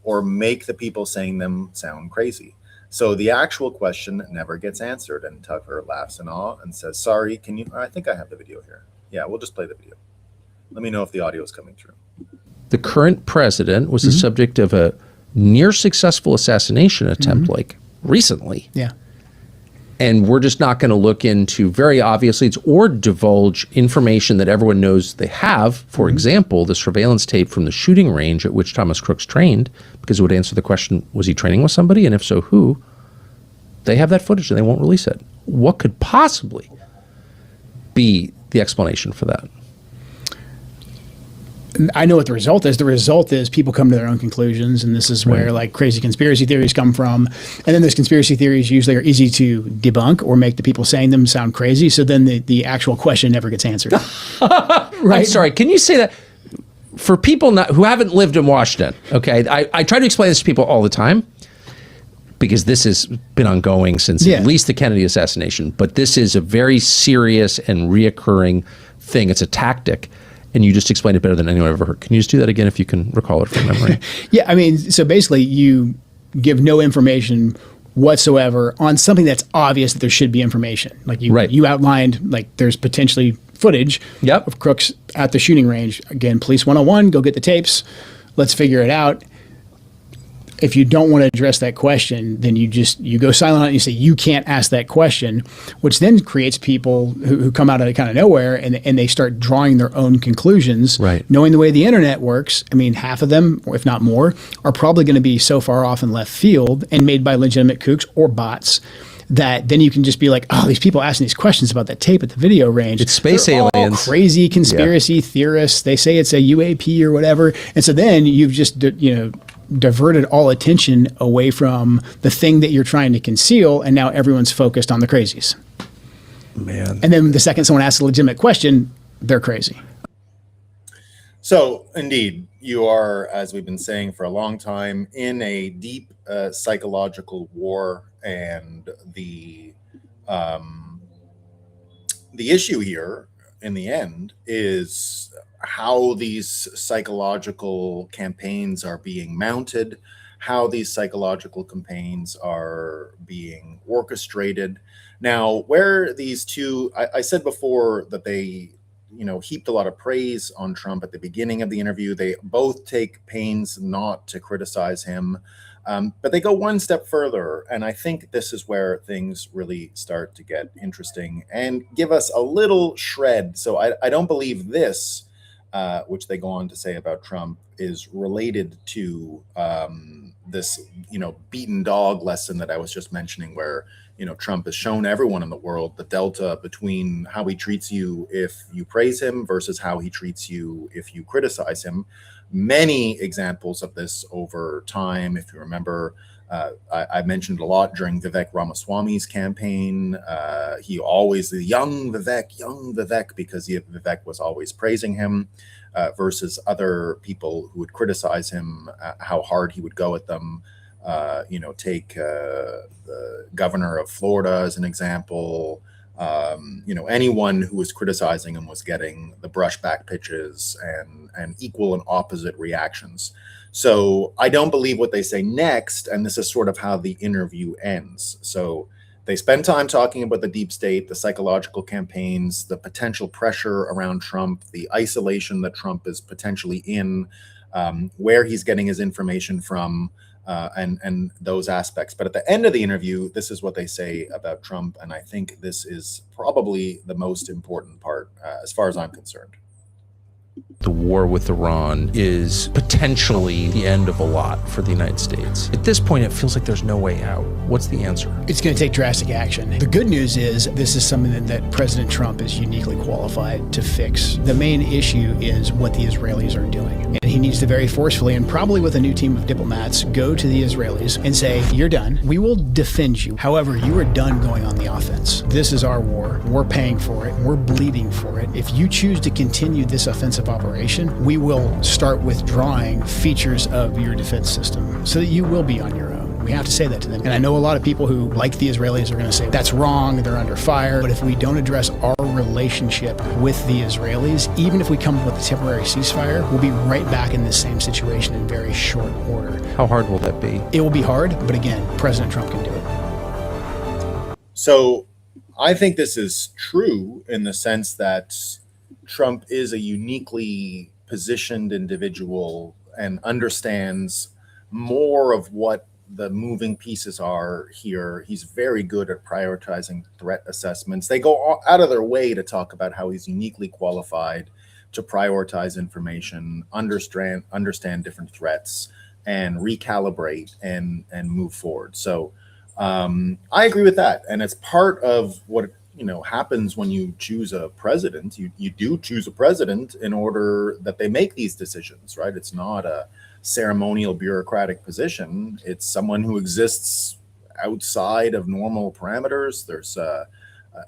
or make the people saying them sound crazy. So the actual question never gets answered. And Tucker laughs in awe and says, sorry, I think I have the video here. Yeah, we'll just play the video. Let me know if the audio is coming through. The current president was the subject of a near successful assassination attempt, like recently. Yeah. And we're just not going to look into, very obviously, or divulge information that everyone knows they have. For example, the surveillance tape from the shooting range at which Thomas Crooks trained, because it would answer the question, was he training with somebody? And if so, who? They have that footage and they won't release it. What could possibly be the explanation for that? I know what the result is. The result is people come to their own conclusions, and this is where like crazy conspiracy theories come from. And then those conspiracy theories usually are easy to debunk or make the people saying them sound crazy. So then the actual question never gets answered. Right? I'm sorry. Can you say that for people who haven't lived in Washington? Okay, I try to explain this to people all the time, because this has been ongoing since at least the Kennedy assassination. But this is a very serious and reoccurring thing. It's a tactic. And you just explained it better than anyone I've ever heard. Can you just do that again if you can recall it from memory? Yeah, I mean, so basically you give no information whatsoever on something that's obvious that there should be information. Like you outlined, like there's potentially footage of Crooks at the shooting range. Again, Police 101, go get the tapes. Let's figure it out. If you don't want to address that question, then you go silent on it and you say, you can't ask that question, which then creates people who come out of kind of nowhere and they start drawing their own conclusions. Right. Knowing the way the internet works, I mean, half of them, or if not more, are probably going to be so far off in left field and made by legitimate kooks or bots that then you can just be like, oh, these people asking these questions about that tape at the video range. It's space They're aliens. All crazy conspiracy theorists. They say it's a UAP or whatever. And so then you've just, diverted all attention away from the thing that you're trying to conceal, and now everyone's focused on the crazies. Man. And then the second someone asks a legitimate question, they're crazy. So, indeed, you are, as we've been saying for a long time, in a deep psychological war, and the issue here, in the end, is how these psychological campaigns are being mounted, how these psychological campaigns are being orchestrated. Now, where these two, I said before that they, heaped a lot of praise on Trump at the beginning of the interview. They both take pains not to criticize him, but they go one step further. And I think this is where things really start to get interesting and give us a little shred. So I don't believe this, which they go on to say about Trump, is related to this, beaten dog lesson that I was just mentioning, where, Trump has shown everyone in the world the delta between how he treats you if you praise him versus how he treats you if you criticize him. many examples of this over time. If you remember, I mentioned a lot during Vivek Ramaswamy's campaign. He always, the young Vivek, because Vivek was always praising him, versus other people who would criticize him, how hard he would go at them. Take the governor of Florida as an example. Anyone who was criticizing him was getting the brushback pitches and equal and opposite reactions. So I don't believe what they say next, and this is sort of how the interview ends. So they spend time talking about the deep state, the psychological campaigns, the potential pressure around Trump, the isolation that Trump is potentially in, where he's getting his information from, and those aspects. But at the end of the interview, this is what they say about Trump, and I think this is probably the most important part, as far as I'm concerned. The war with Iran is potentially the end of a lot for the United States. At this point, it feels like there's no way out. What's the answer? It's going to take drastic action. The good news is this is something that President Trump is uniquely qualified to fix. The main issue is what the Israelis are doing. And he needs to very forcefully, and probably with a new team of diplomats, go to the Israelis and say, you're done. We will defend you. However, you are done going on the offense. This is our war. We're paying for it. We're bleeding for it. If you choose to continue this offensive operation, we will start withdrawing features of your defense system so that you will be on your own. We have to say that to them. And I know a lot of people who, like the Israelis, are going to say, that's wrong, they're under fire. But if we don't address our relationship with the Israelis, even if we come up with a temporary ceasefire, we'll be right back in this same situation in very short order. How hard will that be? It will be hard, but again, President Trump can do it. So I think this is true in the sense that Trump is a uniquely positioned individual and understands more of what the moving pieces are here. He's very good at prioritizing threat assessments. They go out of their way to talk about how he's uniquely qualified to prioritize information, understand different threats, and recalibrate and move forward. So I agree with that. And it's part of what happens when you choose a president. You do choose a president in order that they make these decisions, right? It's not a ceremonial bureaucratic position. It's someone who exists outside of normal parameters. There's a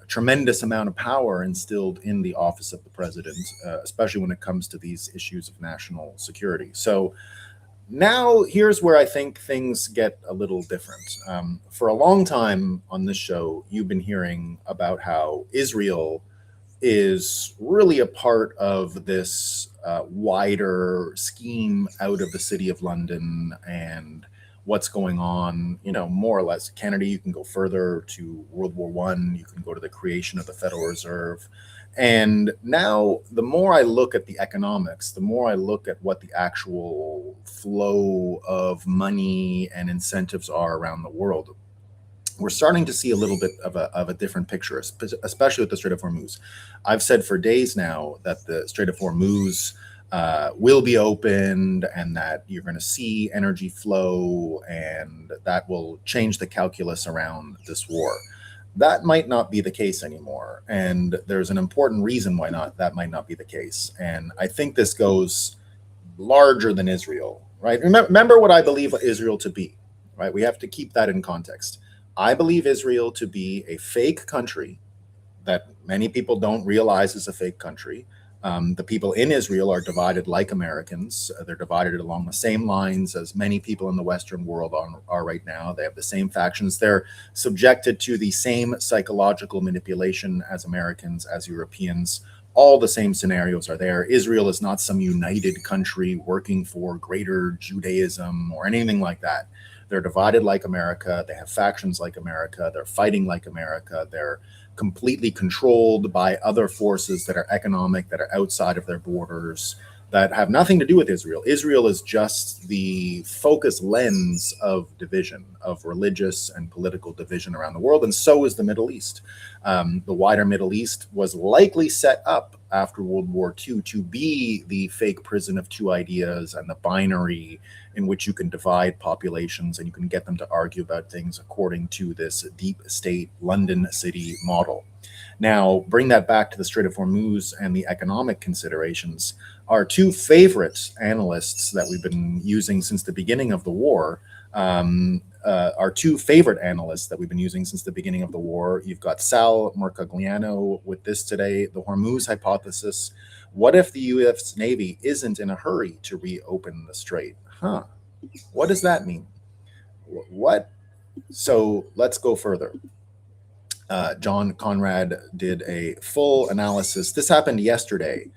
tremendous amount of power instilled in the office of the president, especially when it comes to these issues of national security. So now here's where I think things get a little different. For a long time on this show, you've been hearing about how Israel is really a part of this wider scheme out of the city of London and what's going on, more or less. Kennedy, you can go further to World War I, you can go to the creation of the Federal Reserve. And now the more I look at the economics, the more I look at what the actual flow of money and incentives are around the world, we're starting to see a little bit of a different picture, especially with the Strait of Hormuz. I've said for days now that the Strait of Hormuz will be opened and that you're going to see energy flow, and that will change the calculus around this war. That might not be the case anymore. And there's an important reason why that might not be the case. And I think this goes larger than Israel, right? Remember what I believe Israel to be, right? We have to keep that in context. I believe Israel to be a fake country that many people don't realize is a fake country. The people in Israel are divided like Americans. They're divided along the same lines as many people in the Western world are right now. They have the same factions. They're subjected to the same psychological manipulation as Americans, as Europeans. All the same scenarios are there. Israel is not some united country working for greater Judaism or anything like that. They're divided like America. They have factions like America. They're fighting like America. They're completely controlled by other forces that are economic, that are outside of their borders, that have nothing to do with Israel. Israel is just the focus lens of division, of religious and political division around the world, and so is the Middle East. The wider Middle East was likely set up after World War II to be the fake prison of two ideas and the binary in which you can divide populations and you can get them to argue about things according to this deep state London city model. Now, bring that back to the Strait of Hormuz and the economic considerations. our two favorite analysts that we've been using since the beginning of the war. Our two favorite analysts that we've been using since the beginning of the war. You've got Sal Mercogliano with this today, the Hormuz hypothesis. What if the U.S. Navy isn't in a hurry to reopen the strait? What does that mean? What? So let's go further. John Conrad did a full analysis. This happened yesterday,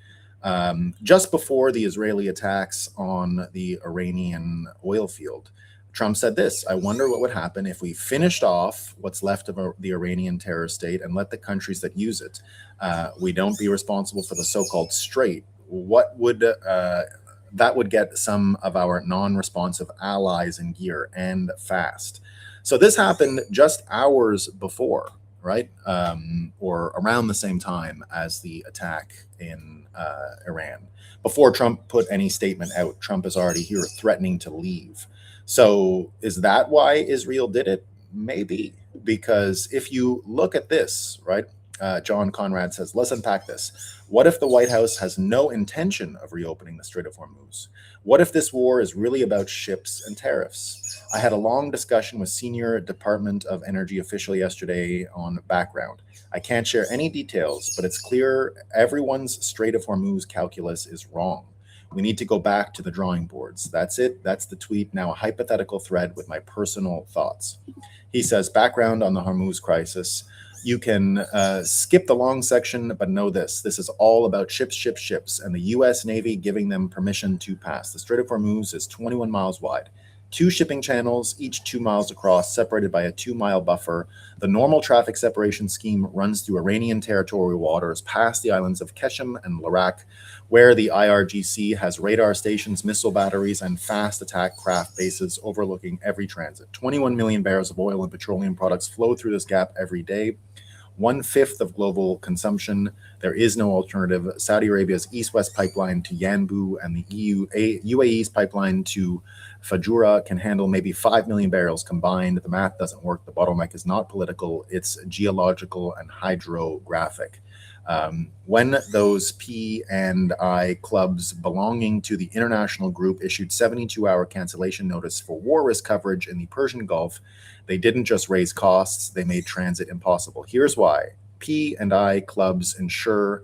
just before the Israeli attacks on the Iranian oil field. Trump said this: I wonder what would happen if we finished off what's left of the Iranian terror state and let the countries that use it, we don't be responsible for the so-called strait. What would that would get some of our non-responsive allies in gear, and fast. So this happened just hours before, right? Or around the same time as the attack in Iran. Before Trump put any statement out, Trump is already here threatening to leave. So is that why Israel did it? Maybe. Because if you look at this, right? John Conrad says, let's unpack this. What if the White House has no intention of reopening the Strait of Hormuz? What if this war is really about ships and tariffs? I had a long discussion with senior Department of Energy official yesterday on background. I can't share any details, but it's clear everyone's Strait of Hormuz calculus is wrong. We need to go back to the drawing boards. That's it. That's the tweet. Now a hypothetical thread with my personal thoughts. He says, background on the Hormuz crisis. You can skip the long section, but know this. This is all about ships, and the U.S. Navy giving them permission to pass. The Strait of Hormuz is 21 miles wide. 2 shipping channels, each 2 miles across, separated by a 2-mile buffer. The normal traffic separation scheme runs through Iranian territorial waters past the islands of Keshem and Larak, where the IRGC has radar stations, missile batteries, and fast attack craft bases overlooking every transit. 21 million barrels of oil and petroleum products flow through this gap every day. 1/5 of global consumption. There is no alternative. Saudi Arabia's east-west pipeline to Yanbu and the UAE's pipeline to Fajura can handle maybe 5 million barrels combined. The math doesn't work. The bottleneck is not political. It's geological and hydrographic. When those P&I clubs belonging to the international group issued 72-hour cancellation notice for war risk coverage in the Persian Gulf, they didn't just raise costs, they made transit impossible. Here's why. P&I clubs insure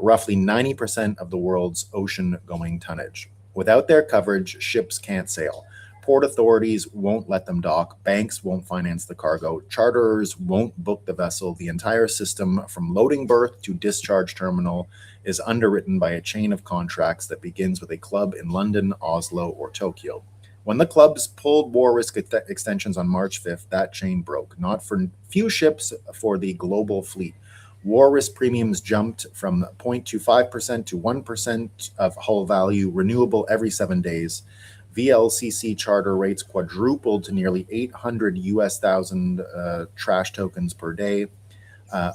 roughly 90% of the world's ocean-going tonnage. Without their coverage, ships can't sail. Port authorities won't let them dock. Banks won't finance the cargo. Charterers won't book the vessel. The entire system, from loading berth to discharge terminal, is underwritten by a chain of contracts that begins with a club in London, Oslo, or Tokyo. When the clubs pulled war risk extensions on March 5th, that chain broke. Not for few ships, for the global fleet. War risk premiums jumped from 0.25% to 1% of hull value, renewable every 7 days. VLCC charter rates quadrupled to nearly 800 US thousand trash tokens per day.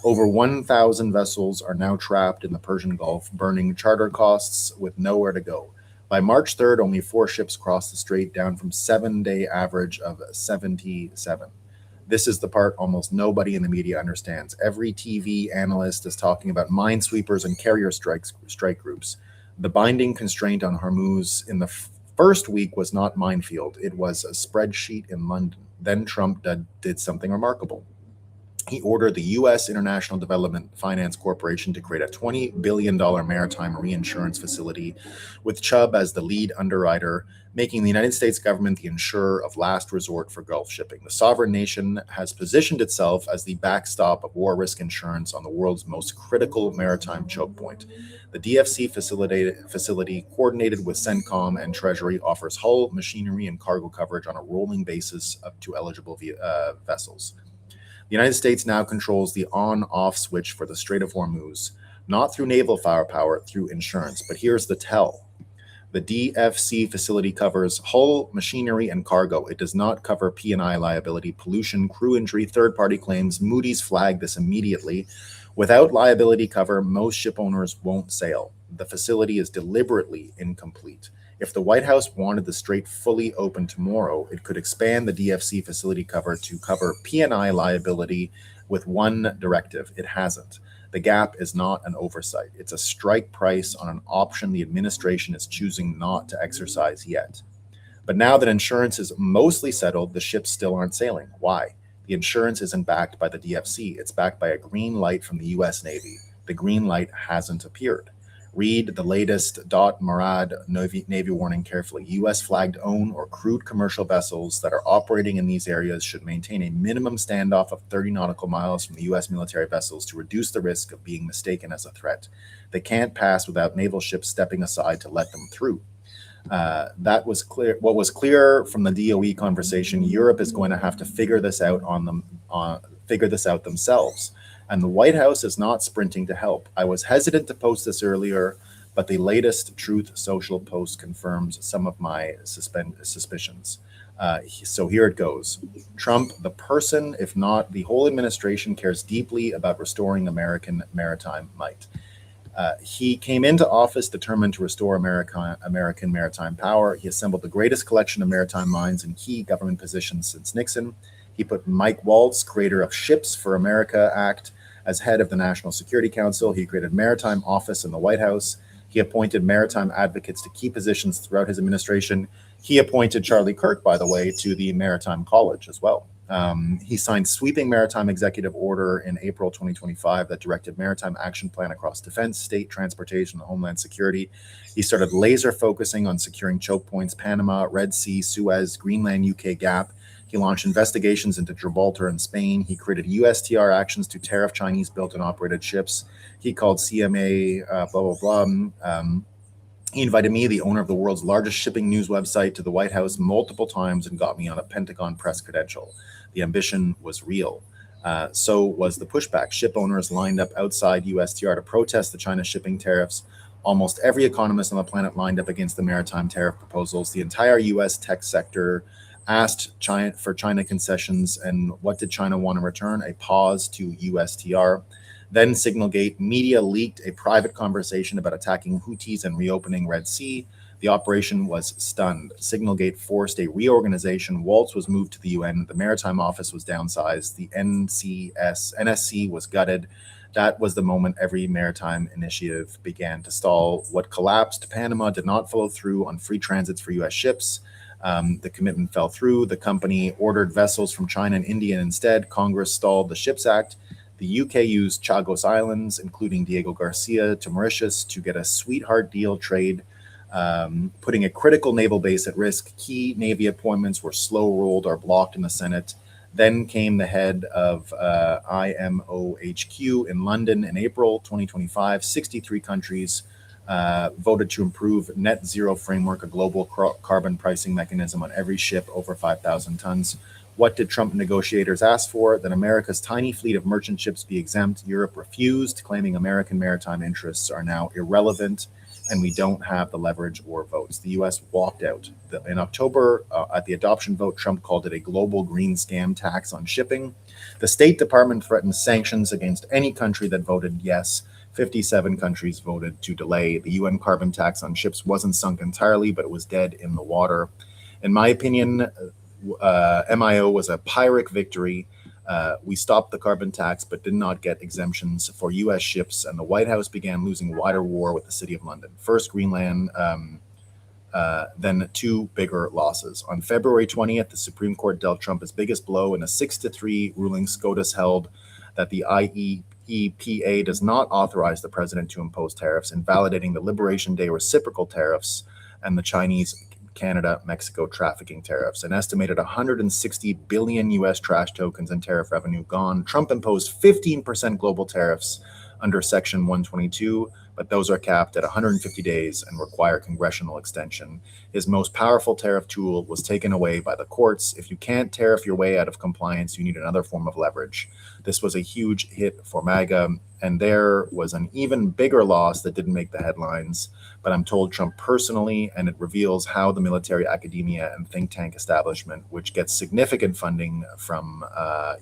Over 1,000 vessels are now trapped in the Persian Gulf, burning charter costs with nowhere to go. By March 3rd, only 4 ships crossed the strait, down from 7-day average of 77. This is the part almost nobody in the media understands. Every TV analyst is talking about minesweepers and carrier strike groups. The binding constraint on Hormuz in the first week was not minefield. It was a spreadsheet in London. Then Trump did something remarkable. He ordered the U.S. International Development Finance Corporation to create a $20 billion maritime reinsurance facility with Chubb as the lead underwriter, making the United States government the insurer of last resort for Gulf shipping. The sovereign nation has positioned itself as the backstop of war risk insurance on the world's most critical maritime choke point. The DFC facility, coordinated with CENTCOM and Treasury, offers hull, machinery, and cargo coverage on a rolling basis up to eligible vessels. The United States now controls the on-off switch for the Strait of Hormuz, not through naval firepower, through insurance. But here's the tell. The DFC facility covers hull, machinery, and cargo. It does not cover P&I liability, pollution, crew injury, third-party claims. Moody's flagged this immediately. Without liability cover, most ship owners won't sail. The facility is deliberately incomplete. If the White House wanted the strait fully open tomorrow, it could expand the DFC facility cover to cover P&I liability with one directive. It hasn't. The gap is not an oversight. It's a strike price on an option the administration is choosing not to exercise yet. But now that insurance is mostly settled, the ships still aren't sailing. Why? The insurance isn't backed by the DFC. It's backed by a green light from the U.S. Navy. The green light hasn't appeared. Read the latest Murad Navy warning carefully. U.S. flagged own or crewed commercial vessels that are operating in these areas should maintain a minimum standoff of 30 nautical miles from the U.S. military vessels to reduce the risk of being mistaken as a threat. They can't pass without naval ships stepping aside to let them through. That was clear. What was clear from the DOE conversation, Europe is going to have to figure this out themselves. And the White House is not sprinting to help. I was hesitant to post this earlier, but the latest Truth Social post confirms some of my suspicions. So here it goes. Trump, the person, if not the whole administration, cares deeply about restoring American maritime might. He came into office determined to restore American maritime power. He assembled the greatest collection of maritime minds in key government positions since Nixon. He put Mike Waltz, creator of Ships for America Act, as head of the National Security Council. He created Maritime Office in the White House. He appointed maritime advocates to key positions throughout his administration. He appointed Charlie Kirk, by the way, to the Maritime College as well. He signed sweeping maritime executive order in April 2025 that directed maritime action plan across defense, state, transportation, and homeland security. He started laser focusing on securing choke points, Panama, Red Sea, Suez, Greenland, UK Gap. He launched investigations into Gibraltar and Spain. He created USTR actions to tariff Chinese built and operated ships. He called CMA, blah, blah, blah. He invited me, the owner of the world's largest shipping news website, to the White House multiple times and got me on a Pentagon press credential. The ambition was real. So was the pushback. Ship owners lined up outside USTR to protest the China shipping tariffs. Almost every economist on the planet lined up against the maritime tariff proposals. The entire U.S. tech sector asked for China concessions. And what did China want in return? A pause to USTR. Then Signalgate media leaked a private conversation about attacking Houthis and reopening Red Sea. The operation was stunned. Signalgate forced a reorganization. Waltz was moved to the UN. The Maritime Office was downsized. The NSC was gutted. That was the moment every maritime initiative began to stall. What collapsed? Panama did not follow through on free transits for U.S. ships. The commitment fell through. The company ordered vessels from China and India instead. Congress stalled the Ships Act. The UK used Chagos Islands, including Diego Garcia, to Mauritius to get a sweetheart deal trade, putting a critical naval base at risk. Key Navy appointments were slow-rolled or blocked in the Senate. Then came the head of IMOHQ in London in April 2025. 63 countries voted to improve net zero framework, a global carbon pricing mechanism on every ship over 5,000 tons. What did Trump negotiators ask for? That America's tiny fleet of merchant ships be exempt. Europe refused, claiming American maritime interests are now irrelevant and we don't have the leverage or votes. The U.S. walked out. In October, at the adoption vote, Trump called it a global green scam tax on shipping. The State Department threatened sanctions against any country that voted yes. 57 countries voted to delay. The UN carbon tax on ships wasn't sunk entirely, but it was dead in the water. In my opinion, MIO was a Pyrrhic victory. We stopped the carbon tax, but did not get exemptions for U.S. ships, and the White House began losing wider war with the City of London. First, Greenland, then two bigger losses. On February 20th, the Supreme Court dealt Trump his biggest blow in a 6-3 ruling. SCOTUS held that the IEEPA does not authorize the president to impose tariffs, invalidating the Liberation Day reciprocal tariffs and the Chinese Canada-Mexico trafficking tariffs. An estimated 160 billion U.S. trash tokens and tariff revenue gone. Trump imposed 15% global tariffs under Section 122, but those are capped at 150 days and require congressional extension. His most powerful tariff tool was taken away by the courts. If you can't tariff your way out of compliance, you need another form of leverage. This was a huge hit for MAGA, and there was an even bigger loss that didn't make the headlines, but I'm told Trump personally, and it reveals how the military, academia, and think tank establishment, which gets significant funding from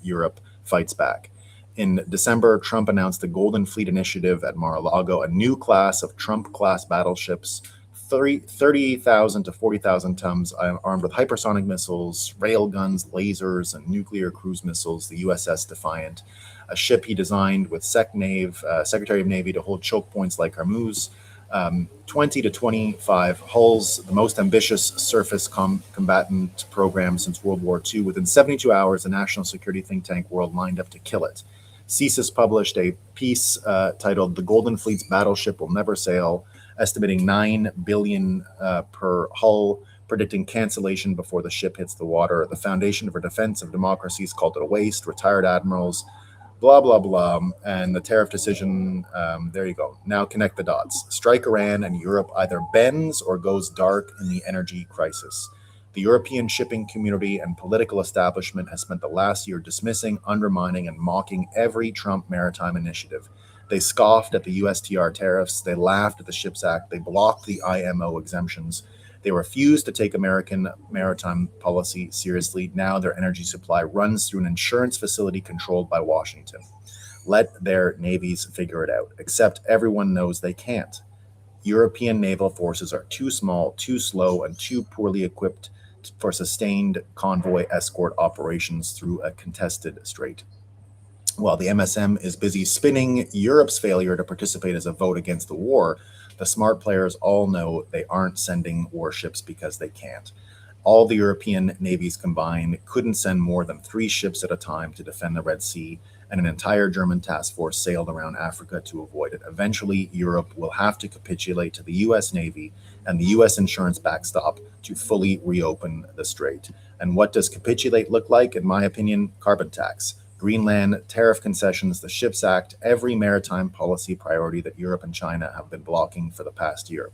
Europe, fights back. In December, Trump announced the Golden Fleet Initiative at Mar-a-Lago, a new class of Trump-class battleships, 30,000 to 40,000 tons armed with hypersonic missiles, rail guns, lasers, and nuclear cruise missiles, the USS Defiant, a ship he designed with Secretary of Navy to hold choke points like Hormuz, 20 to 25 hulls, the most ambitious surface combatant program since World War II. Within 72 hours, the national security think tank world lined up to kill it. CSIS published a piece titled "The Golden Fleet's Battleship Will Never Sail," estimating $9 billion per hull, predicting cancellation before the ship hits the water. The Foundation for Defense of Democracies called it a waste. Retired admirals, blah, blah, blah. And the tariff decision, there you go. Now connect the dots. Strike Iran and Europe either bends or goes dark in the energy crisis. The European shipping community and political establishment has spent the last year dismissing, undermining, and mocking every Trump maritime initiative. They scoffed at the USTR tariffs. They laughed at the Ships Act. They blocked the IMO exemptions. They refused to take American maritime policy seriously. Now their energy supply runs through an insurance facility controlled by Washington. Let their navies figure it out, except everyone knows they can't. European naval forces are too small, too slow, and too poorly equipped for sustained convoy escort operations through a contested strait. While the MSM is busy spinning Europe's failure to participate as a vote against the war, the smart players all know they aren't sending warships because they can't. All the European navies combined couldn't send more than 3 ships at a time to defend the Red Sea, and an entire German task force sailed around Africa to avoid it. Eventually, Europe will have to capitulate to the U.S. Navy and the U.S. insurance backstop to fully reopen the strait. And what does capitulate look like? In my opinion, carbon tax, Greenland, tariff concessions, the Ships Act, every maritime policy priority that Europe and China have been blocking for the past year.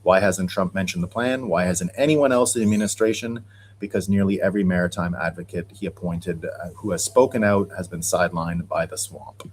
Why hasn't Trump mentioned the plan? Why hasn't anyone else in the administration? Because nearly every maritime advocate he appointed who has spoken out has been sidelined by the swamp.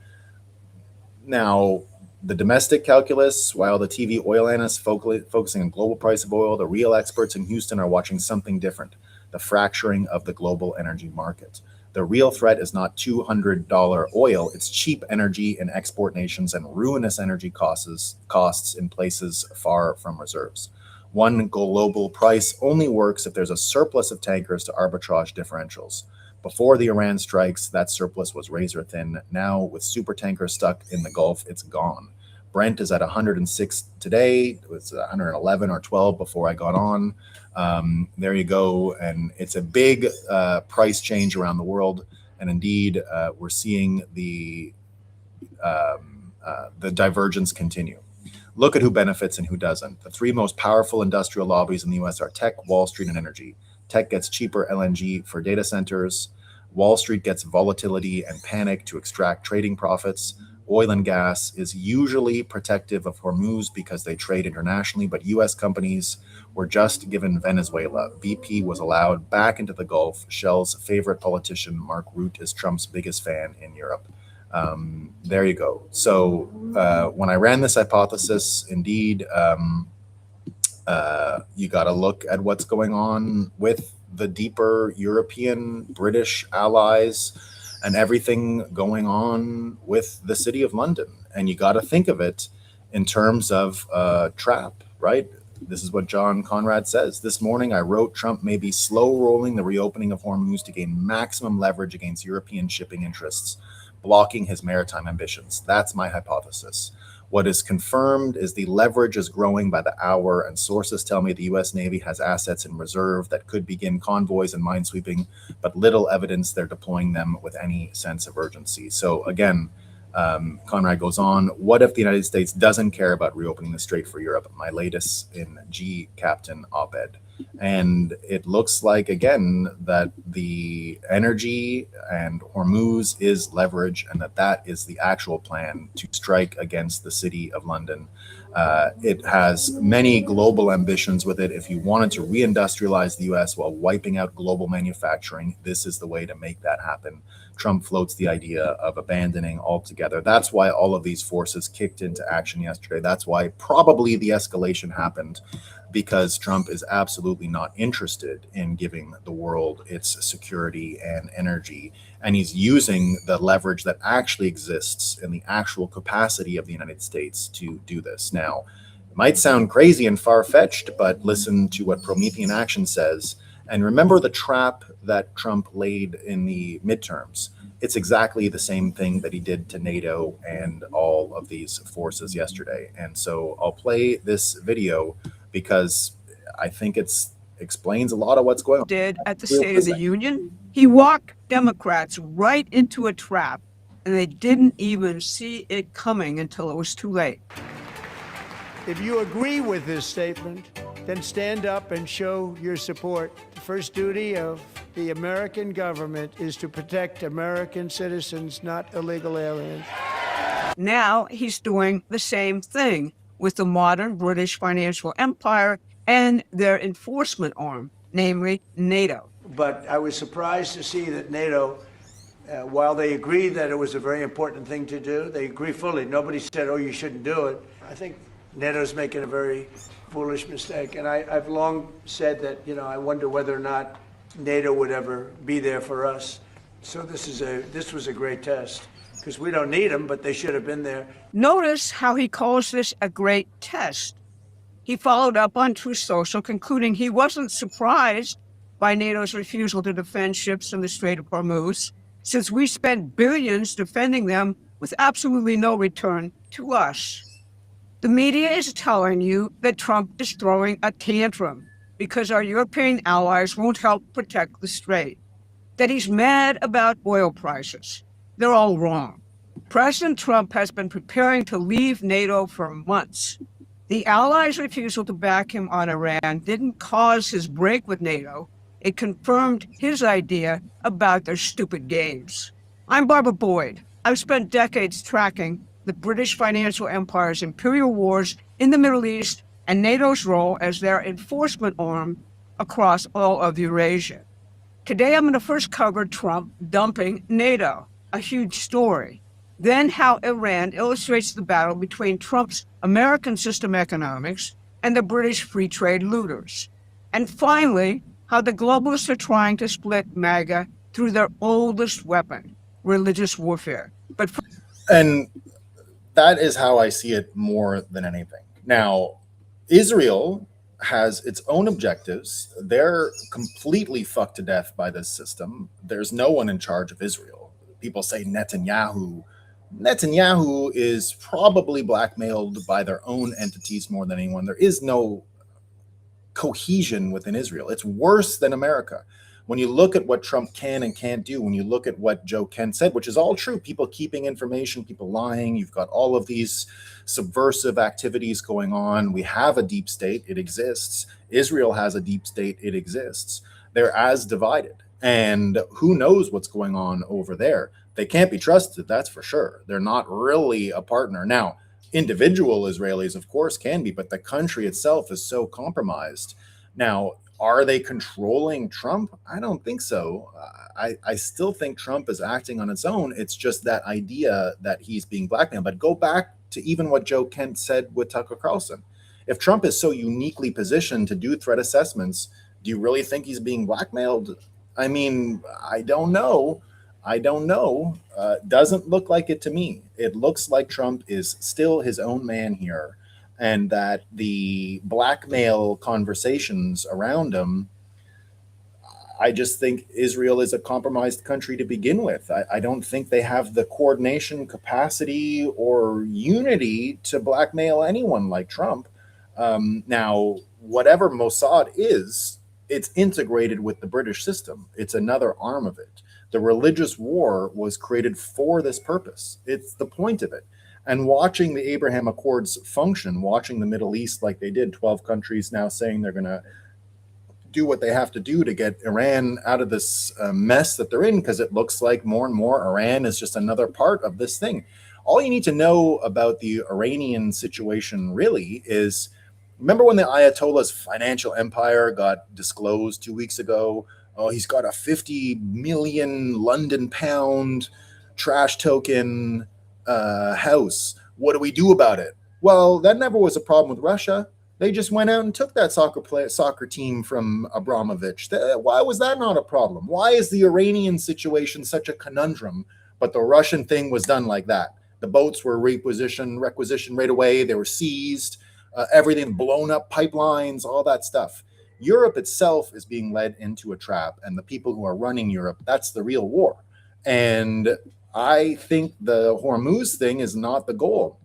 Now, the domestic calculus, while the TV oil analysts focusing on global price of oil, the real experts in Houston are watching something different, the fracturing of the global energy market. The real threat is not $200 oil, it's cheap energy in export nations and ruinous energy costs in places far from reserves. One global price only works if there's a surplus of tankers to arbitrage differentials. Before the Iran strikes, that surplus was razor thin. Now, with super tankers stuck in the Gulf, it's gone. Brent is at 106 today. It was 111 or 12 before I got on. There you go. And it's a big price change around the world. And indeed, we're seeing the divergence continue. Look at who benefits and who doesn't. The 3 most powerful industrial lobbies in the U.S. are tech, Wall Street, and energy. Tech gets cheaper LNG for data centers. Wall Street gets volatility and panic to extract trading profits. Oil and gas is usually protective of Hormuz because they trade internationally, but U.S. companies were just given Venezuela. BP was allowed back into the Gulf. Shell's favorite politician, Mark Rutte, is Trump's biggest fan in Europe. There you go. So when I ran this hypothesis, indeed, you got to look at what's going on with the deeper European, British allies and everything going on with the city of London. And you got to think of it in terms of trap, right? This is what John Conrad says. This morning, I wrote Trump may be slow rolling the reopening of Hormuz to gain maximum leverage against European shipping interests, blocking his maritime ambitions. That's my hypothesis. What is confirmed is the leverage is growing by the hour, and sources tell me the U.S. Navy has assets in reserve that could begin convoys and minesweeping, but little evidence they're deploying them with any sense of urgency. So again, Conrad goes on, what if the United States doesn't care about reopening the strait for Europe? My latest in G Captain op-ed. And it looks like, again, that the energy and Hormuz is leverage and that is the actual plan to strike against the city of London. It has many global ambitions with it. If you wanted to reindustrialize the U.S. while wiping out global manufacturing, this is the way to make that happen. Trump floats the idea of abandoning altogether. That's why all of these forces kicked into action yesterday. That's why probably the escalation happened, because Trump is absolutely not interested in giving the world its security and energy. And he's using the leverage that actually exists in the actual capacity of the United States to do this. Now, It might sound crazy and far-fetched, but listen to what Promethean Action says. And remember the trap that Trump laid in the midterms. It's exactly the same thing that he did to NATO and all of these forces yesterday. And so I'll play this video because I think it explains a lot of what's going on. Did at the State of the Union, he walked Democrats right into a trap, and they didn't even see it coming until it was too late. If you agree with this statement, then stand up and show your support. The first duty of the American government is to protect American citizens, not illegal aliens. Now he's doing the same thing with the modern British financial empire and their enforcement arm, namely NATO. But I was surprised to see that NATO, while they agreed that it was a very important thing to do, they agree fully. Nobody said, oh, you shouldn't do it. I think NATO's making a very foolish mistake. And I've long said that, I wonder whether or not NATO would ever be there for us. So this was a great test, because we don't need them, but they should have been there. Notice how he calls this a great test. He followed up on Truth Social, concluding he wasn't surprised by NATO's refusal to defend ships in the Strait of Hormuz, since we spent billions defending them with absolutely no return to us. The media is telling you that Trump is throwing a tantrum because our European allies won't help protect the strait, that he's mad about oil prices. They're all wrong. President Trump has been preparing to leave NATO for months. The allies' refusal to back him on Iran didn't cause his break with NATO. It confirmed his idea about their stupid games. I'm Barbara Boyd. I've spent decades tracking the British financial empire's imperial wars in the Middle East and NATO's role as their enforcement arm across all of Eurasia. Today, I'm going to first cover Trump dumping NATO, a huge story. Then how Iran illustrates the battle between Trump's American system economics and the British free trade looters. And finally, how the globalists are trying to split MAGA through their oldest weapon, religious warfare. And that is how I see it more than anything. Now, Israel has its own objectives. They're completely fucked to death by this system. There's no one in charge of Israel. People say Netanyahu. Netanyahu is probably blackmailed by their own entities more than anyone. There is no cohesion within Israel. It's worse than America. When you look at what Trump can and can't do, when you look at what Joe Kent said, which is all true, people keeping information, people lying, you've got all of these subversive activities going on. We have a deep state, it exists. Israel has a deep state, it exists. They're as divided. And who knows what's going on over there? They can't be trusted, that's for sure. They're not really a partner. Now, individual Israelis, of course, can be, but the country itself is so compromised. Now, are they controlling Trump? I don't think so. I still think Trump is acting on its own. It's just that idea that he's being blackmailed. But go back to even what Joe Kent said with Tucker Carlson. If Trump is so uniquely positioned to do threat assessments, do you really think he's being blackmailed? I mean, I don't know. Doesn't look like it to me. It looks like Trump is still his own man here, and that the blackmail conversations around him, I just think Israel is a compromised country to begin with. I don't think they have the coordination capacity or unity to blackmail anyone like Trump. Now, whatever Mossad is, it's integrated with the British system. It's another arm of it. The religious war was created for this purpose. It's the point of it. And watching the Abraham Accords function, watching the Middle East like they did, 12 countries now saying they're going to do what they have to do to get Iran out of this mess that they're in, because it looks like more and more Iran is just another part of this thing. All you need to know about the Iranian situation really is, remember when the Ayatollah's financial empire got disclosed 2 weeks ago? Oh, he's got a 50 million London pound trash token house. What do we do about it? Well, that never was a problem with Russia. They just went out and took that soccer team from Abramovich. Why was that not a problem? Why is the Iranian situation such a conundrum, but the Russian thing was done like that? The boats were requisitioned right away. They were seized. everything blown up pipelines, all that stuff. Europe itself is being led into a trap, and the people who are running Europe, that's the real war. And I think the Hormuz thing is not the goal.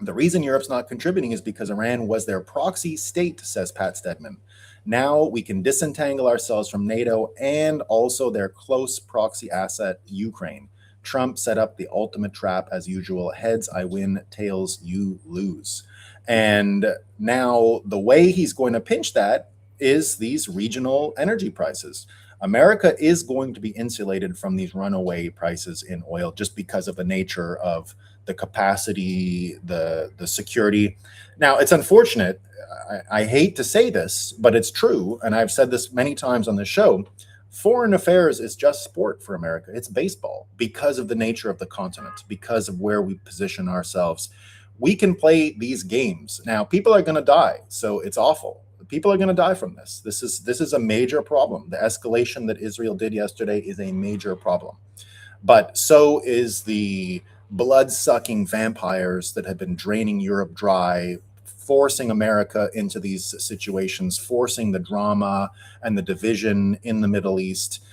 The reason Europe's not contributing is because Iran was their proxy state, says Pat Stedman. Now we can disentangle ourselves from NATO and also their close proxy asset, Ukraine. Trump set up the ultimate trap as usual. Heads, I win. Tails, you lose. And now the way he's going to pinch that is these regional energy prices. America is going to be insulated from these runaway prices in oil just because of the nature of the capacity, the security. Now, it's unfortunate. I hate to say this, but it's true. And I've said this many times on the show. Foreign affairs is just sport for America. It's baseball because of the nature of the continent, because of where we position ourselves. We can play these games. Now, people are going to die, so it's awful. People are going to die from this. This is a major problem. The escalation that Israel did yesterday is a major problem. But so is the blood-sucking vampires that have been draining Europe dry, forcing America into these situations, forcing the drama and the division in the Middle East.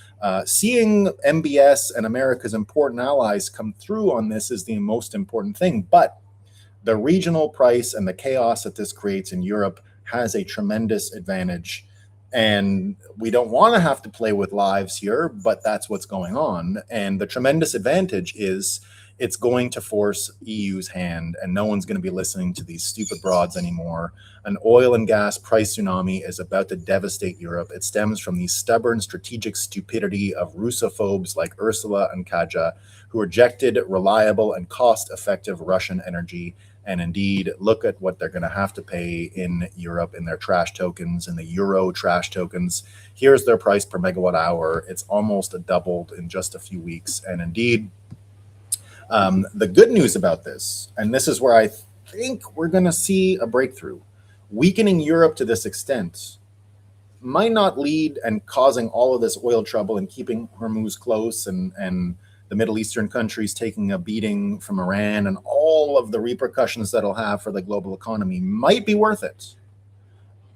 Seeing MBS and America's important allies come through on this is the most important thing. But the regional price and the chaos that this creates in Europe has a tremendous advantage. And we don't want to have to play with lives here, but that's what's going on. And the tremendous advantage is it's going to force EU's hand, and no one's going to be listening to these stupid broads anymore. An oil and gas price tsunami is about to devastate Europe. It stems from the stubborn strategic stupidity of Russophobes like Ursula and Kaja, who rejected reliable and cost-effective Russian energy. And indeed, look at what they're going to have to pay in Europe in their trash tokens, in the euro trash tokens. Here's their price per megawatt hour. It's almost doubled in just a few weeks. And indeed, the good news about this, and this is where I think we're going to see a breakthrough, weakening Europe to this extent might not lead and causing all of this oil trouble and keeping Hormuz close and the Middle Eastern countries taking a beating from Iran and all of the repercussions that'll have for the global economy might be worth it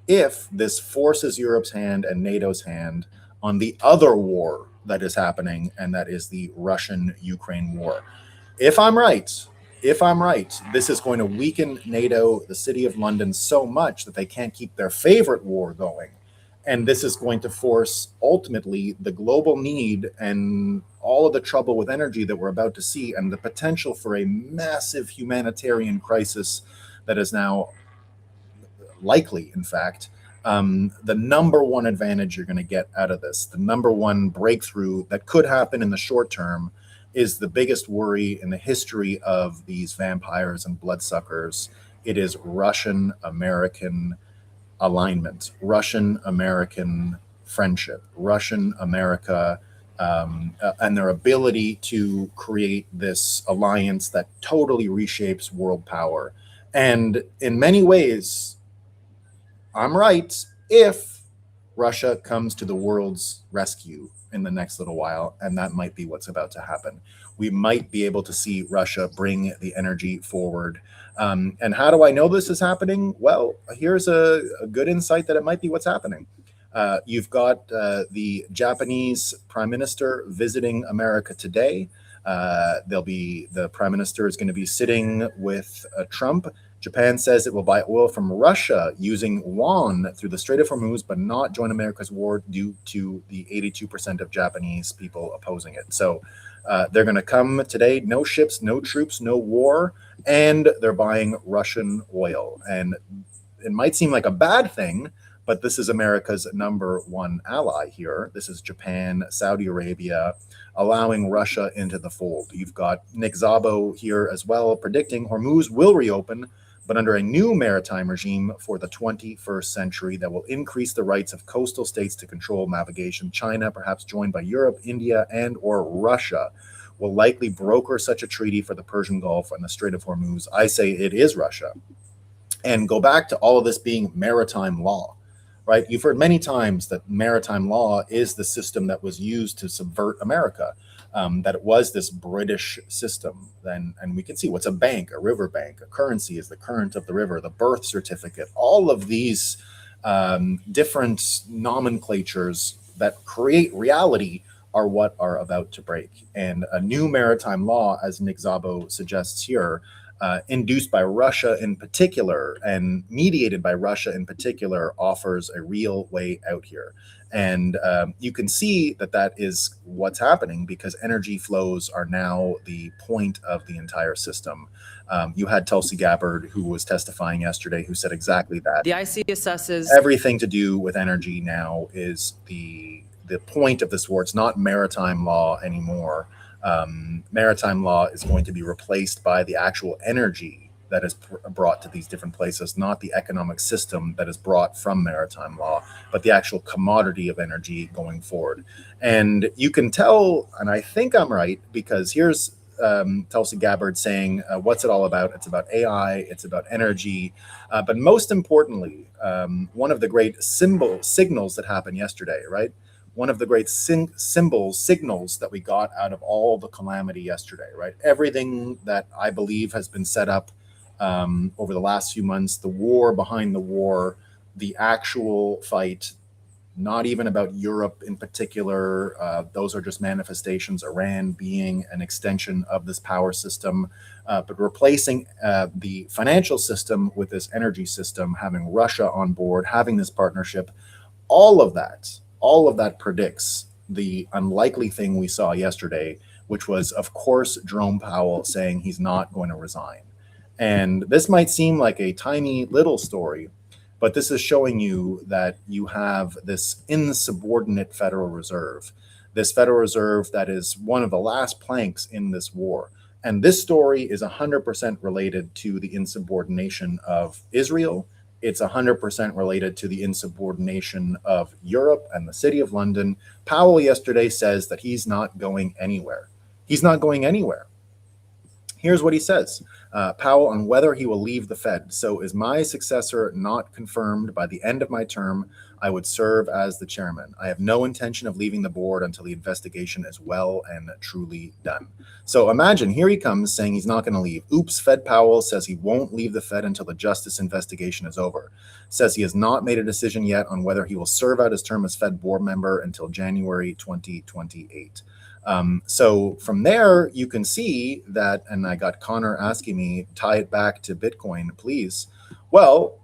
if this forces Europe's hand and NATO's hand on the other war that is happening, and that is the Russian-Ukraine war. If I'm right, this is going to weaken NATO, the City of London, so much that they can't keep their favorite war going. And this is going to force, ultimately, the global need and all of the trouble with energy that we're about to see and the potential for a massive humanitarian crisis that is now likely, in fact. The number one advantage you're going to get out of this, the number one breakthrough that could happen in the short term, is the biggest worry in the history of these vampires and bloodsuckers. It is Russian-American alignment, Russian-American friendship, Russian-America, and their ability to create this alliance that totally reshapes world power. And in many ways, I'm right if Russia comes to the world's rescue in the next little while, and that might be what's about to happen. We might be able to see Russia bring the energy forward. And how do I know this is happening? Well, here's a good insight that it might be what's happening. You've got the Japanese Prime Minister visiting America today. The Prime Minister is going to be sitting with Trump. Japan says it will buy oil from Russia using yuan through the Strait of Hormuz, but not join America's war due to the 82% of Japanese people opposing it. So they're going to come today, no ships, no troops, no war, and they're buying Russian oil. And it might seem like a bad thing, but this is America's number one ally here. This is Japan, Saudi Arabia, allowing Russia into the fold. You've got Nick Szabo here as well, predicting Hormuz will reopen, but under a new maritime regime for the 21st century that will increase the rights of coastal states to control navigation. China, perhaps joined by Europe, India, and or Russia, will likely broker such a treaty for the Persian Gulf and the Strait of Hormuz. I say it is Russia. And go back to all of this being maritime law, right? You've heard many times that maritime law is the system that was used to subvert America. that it was this British system. Then, and we can see what's a bank, a river bank, a currency is the current of the river, the birth certificate, all of these different nomenclatures that create reality are what are about to break. And a new maritime law, as Nick Szabo suggests here, induced by Russia in particular and mediated by Russia in particular, offers a real way out here. And you can see that that is what's happening because energy flows are now the point of the entire system. You had Tulsi Gabbard, who was testifying yesterday, who said exactly that. The IC assesses Everything to do with energy now is the point of this war. It's not maritime law anymore. Maritime law is going to be replaced by the actual energy that is brought to these different places, not the economic system that is brought from maritime law, but the actual commodity of energy going forward. And you can tell, and I think I'm right, because here's Tulsi Gabbard saying, what's it all about? It's about AI, it's about energy. But most importantly, one of the great signals that happened yesterday, right? One of the great signals that we got out of all the calamity yesterday, right? Everything that I believe has been set up over the last few months, the war behind the war, the actual fight, not even about Europe in particular. Those are just manifestations, Iran being an extension of this power system, but replacing the financial system with this energy system, having Russia on board, having this partnership, all of that predicts the unlikely thing we saw yesterday, which was, of course, Jerome Powell saying he's not going to resign. And this might seem like a tiny little story, but this is showing you that you have this insubordinate Federal Reserve, this Federal Reserve that is one of the last planks in this war. And this story is 100% related to the insubordination of Israel. It's 100% related to the insubordination of Europe and the City of London. Powell yesterday says that he's not going anywhere. He's not going anywhere. Here's what he says, Powell, on whether he will leave the Fed. So is my successor not confirmed by the end of my term, I would serve as the chairman. I have no intention of leaving the board until the investigation is well and truly done. So imagine, here he comes saying he's not going to leave. Oops, Fed Powell says he won't leave the Fed until the justice investigation is over. Says he has not made a decision yet on whether he will serve out his term as Fed board member until January 2028. So from there, you can see that, and I got Connor asking me, tie it back to Bitcoin, please. Well,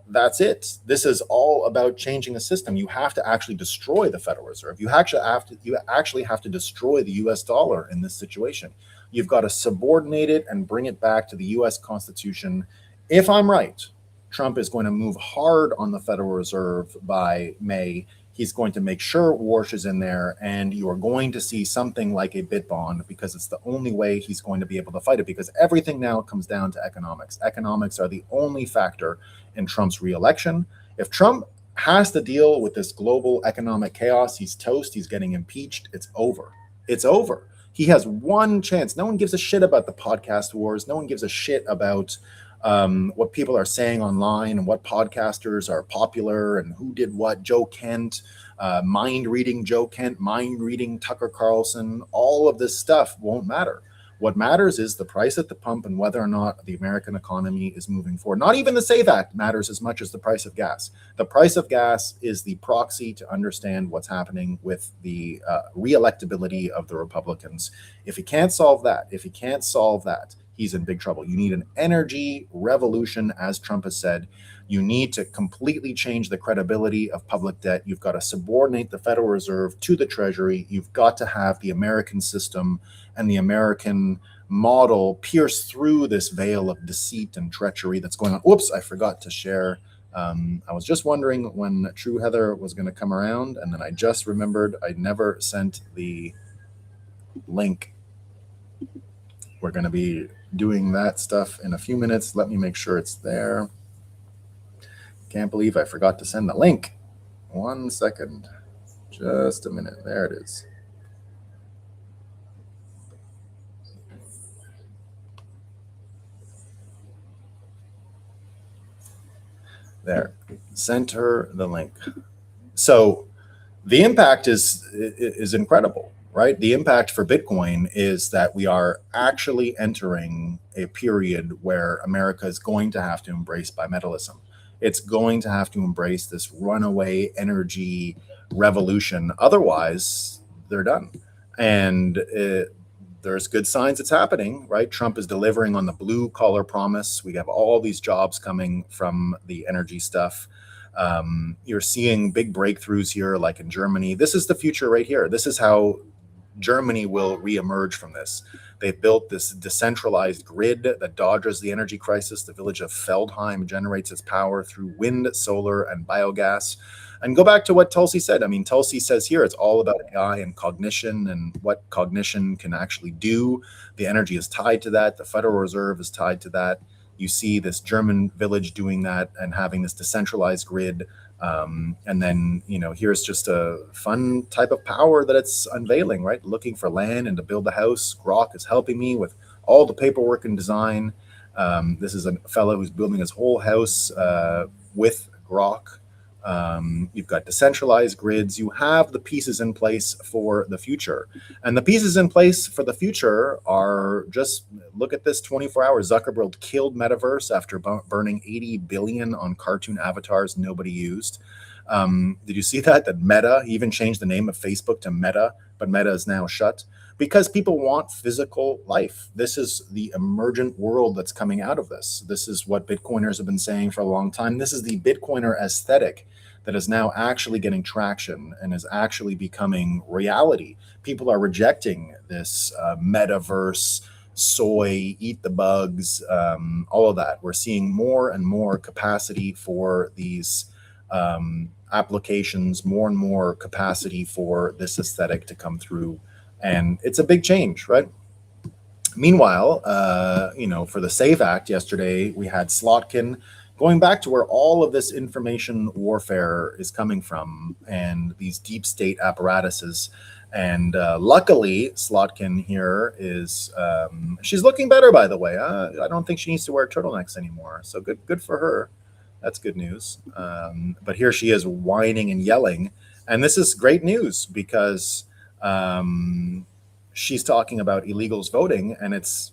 that's it. This is all about changing a system. You have to actually destroy the Federal Reserve. You actually have to destroy the US dollar in this situation. You've got to subordinate it and bring it back to the US Constitution. If I'm right, Trump is going to move hard on the Federal Reserve by May. He's going to make sure Warsh is in there, and you are going to see something like a bit bond, because it's the only way he's going to be able to fight it, because everything now comes down to economics. Economics are the only factor in Trump's reelection. If Trump has to deal with this global economic chaos, he's toast, he's getting impeached, it's over. It's over. He has one chance. No one gives a shit about the podcast wars. No one gives a shit about what people are saying online and what podcasters are popular and who did what. Joe Kent, mind reading Joe Kent, mind reading Tucker Carlson, all of this stuff won't matter. What matters is the price at the pump and whether or not the American economy is moving forward. Not even to say that matters as much as the price of gas. The price of gas is the proxy to understand what's happening with the re-electability of the Republicans. If he can't solve that, he's in big trouble. You need an energy revolution, as Trump has said. You need to completely change the credibility of public debt. You've got to subordinate the Federal Reserve to the Treasury. You've got to have the American system and the American model pierce through this veil of deceit and treachery that's going on. Whoops, I forgot to share. I was just wondering when True Heather was going to come around, and then I just remembered I never sent the link. We're going to be doing that stuff in a few minutes. Let me make sure it's there. Can't believe I forgot to send the link. 1 second. Just a minute. There it is. There. Sent her the link. So the impact is incredible, right? The impact for Bitcoin is that we are actually entering a period where America is going to have to embrace bimetallism. It's going to have to embrace this runaway energy revolution. Otherwise, they're done. And there's good signs it's happening, right? Trump is delivering on the blue collar promise. We have all these jobs coming from the energy stuff. You're seeing big breakthroughs here, like in Germany. This is the future right here. This is how Germany will reemerge from this. They've built this decentralized grid that dodges the energy crisis. The village of Feldheim generates its power through wind, solar, and biogas. And go back to what Tulsi said. I mean, Tulsi says here it's all about AI and cognition and what cognition can actually do. The energy is tied to that. The Federal Reserve is tied to that. You see this German village doing that and having this decentralized grid. And then, here's just a fun type of power that it's unveiling, right? Looking for land and to build a house. Grok is helping me with all the paperwork and design. This is a fellow who's building his whole house with Grok. You've got decentralized grids. You have the pieces in place for the future. And the pieces in place for the future are just, look at this 24 hours. Zuckerberg killed Metaverse after burning 80 billion on cartoon avatars nobody used. Did you see that? That Meta, he even changed the name of Facebook to Meta, but Meta is now shut. Because people want physical life. This is the emergent world that's coming out of this. This is what Bitcoiners have been saying for a long time. This is the Bitcoiner aesthetic that is now actually getting traction and is actually becoming reality. People are rejecting this metaverse, soy, eat the bugs, all of that. We're seeing more and more capacity for these applications, more and more capacity for this aesthetic to come through. And it's a big change, right? Meanwhile, for the SAVE Act yesterday, we had Slotkin going back to where all of this information warfare is coming from and these deep state apparatuses. And luckily, Slotkin here is, she's looking better, by the way. I don't think she needs to wear turtlenecks anymore. So good for her. That's good news. But here she is whining and yelling. And this is great news because she's talking about illegals voting, and it's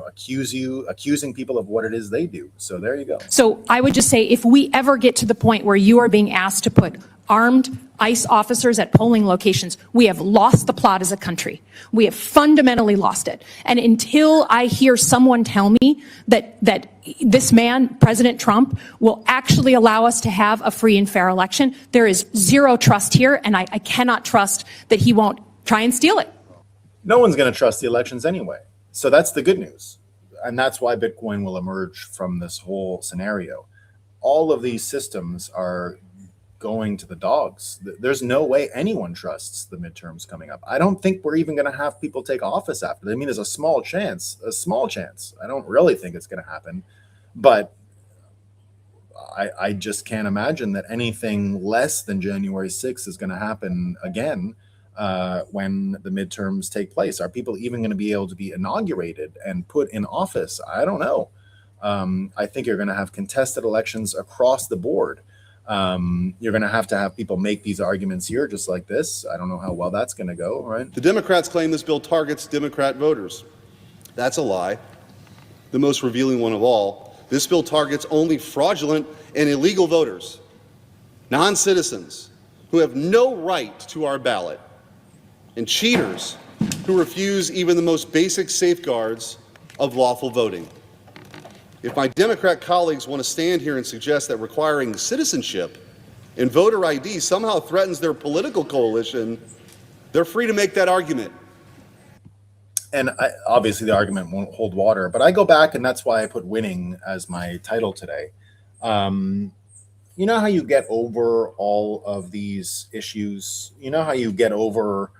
accusing people of what it is they do. So there you go. So I would just say, if we ever get to the point where you are being asked to put armed ICE officers at polling locations, we have lost the plot as a country. We have fundamentally lost it. And until I hear someone tell me that this man, President Trump, will actually allow us to have a free and fair election, there is zero trust here, and I cannot trust that he won't try and steal it. No one's going to trust the elections anyway. So that's the good news. And that's why Bitcoin will emerge from this whole scenario. All of these systems are going to the dogs. There's no way anyone trusts the midterms coming up. I don't think we're even going to have people take office after. I mean, there's a small chance. I don't really think it's going to happen. But I just can't imagine that anything less than January 6th is going to happen again. When the midterms take place. Are people even going to be able to be inaugurated and put in office? I don't know. I think you're going to have contested elections across the board. You're going to have people make these arguments here just like this. I don't know how well that's going to go, right? The Democrats claim this bill targets Democrat voters. That's a lie. The most revealing one of all. This bill targets only fraudulent and illegal voters, non-citizens who have no right to our ballot, and cheaters who refuse even the most basic safeguards of lawful voting. If my Democrat colleagues want to stand here and suggest that requiring citizenship and voter ID somehow threatens their political coalition, they're free to make that argument. And obviously the argument won't hold water, but I go back, and that's why I put winning as my title today. You know how you get over all of these issues? You know how you get over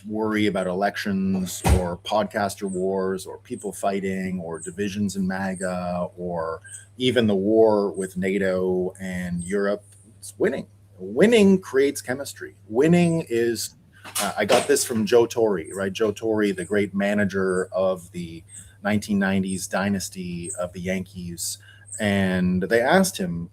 worry about elections or podcaster wars or people fighting or divisions in MAGA or even the war with NATO and Europe? It's winning. Winning creates chemistry. Winning is, I got this from Joe Torre, right? Joe Torre, the great manager of the 1990s dynasty of the Yankees. And they asked him,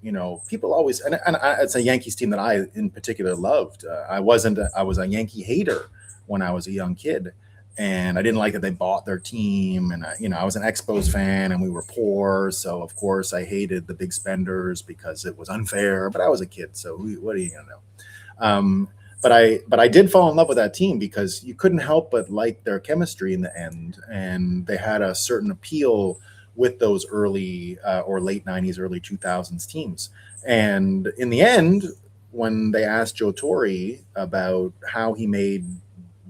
people always, and it's a Yankees team that I in particular loved. I was a Yankee hater when I was a young kid. And I didn't like that they bought their team. And, I was an Expos fan and we were poor. So, of course, I hated the big spenders because it was unfair. But I was a kid. So what are you going to know? But I did fall in love with that team because you couldn't help but like their chemistry in the end. And they had a certain appeal with those early or late 90s, early 2000s teams. And in the end, when they asked Joe Torre about how he made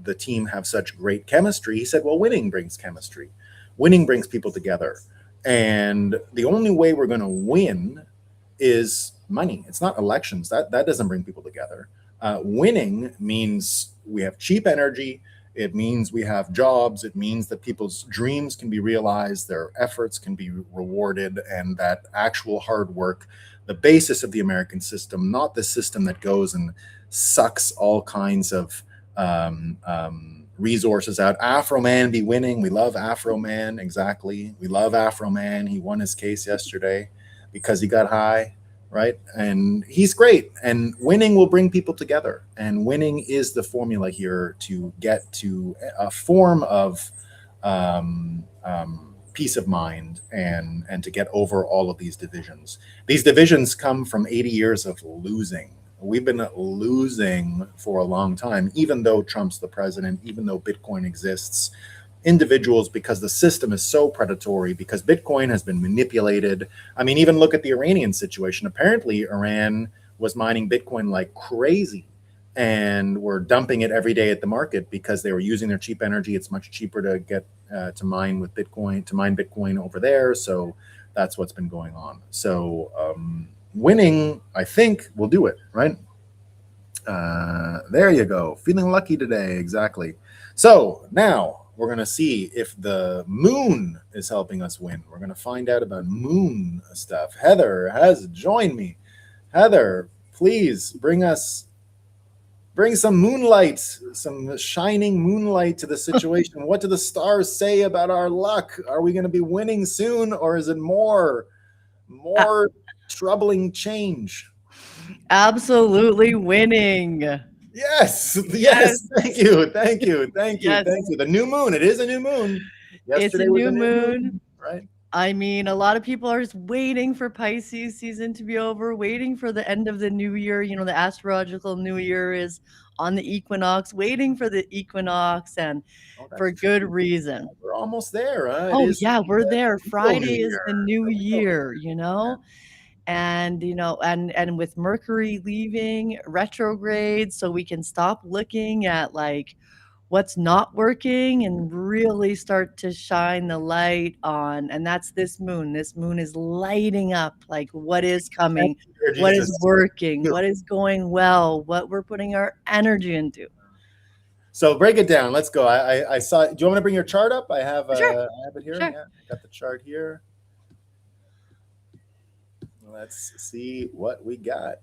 the team have such great chemistry, he said, well, winning brings chemistry. Winning brings people together. And the only way we're going to win is money. It's not elections. That doesn't bring people together. Winning means we have cheap energy. It means we have jobs. It means that people's dreams can be realized, their efforts can be rewarded, and that actual hard work, the basis of the American system, not the system that goes and sucks all kinds of resources out. Afro Man be winning. We love Afro Man. Exactly. We love Afro Man. He won his case yesterday because he got high, right? And he's great. And winning will bring people together. And winning is the formula here to get to a form of peace of mind and to get over all of these divisions. These divisions come from 80 years of losing. We've been losing for a long time, even though Trump's the president, even though Bitcoin exists. Individuals, because the system is so predatory, because Bitcoin has been manipulated. I mean, even look at the Iranian situation. Apparently, Iran was mining Bitcoin like crazy and were dumping it every day at the market because they were using their cheap energy. It's much cheaper to get to mine Bitcoin over there. So that's what's been going on. So winning, I think, will do it, right? There you go. Feeling lucky today. Exactly. So now we're going to see if the moon is helping us win. We're going to find out about moon stuff. Heather has joined me. Heather, please bring some moonlight, some shining moonlight to the situation. What do the stars say about our luck? Are we going to be winning soon, or is it more troubling change? Absolutely winning. Yes. Thank you. The new moon. It is a new moon. It's a new moon, right? I mean, a lot of people are just waiting for Pisces season to be over, waiting for the end of the new year. You know, the astrological new year is on the equinox, waiting for the equinox, and for good reason. We're almost there. Oh, yeah, we're there. Friday is the new year, you know? Yeah. And, you know, and with Mercury leaving retrograde, so we can stop looking at like what's not working and really start to shine the light on. And that's this moon. This moon is lighting up like what is coming, what is working, what is going well, what we're putting our energy into. So break it down. Let's go. I saw. Do you want me to bring your chart up? I have. Sure. I have it here. Sure. Yeah, I got the chart here. Let's see what we got.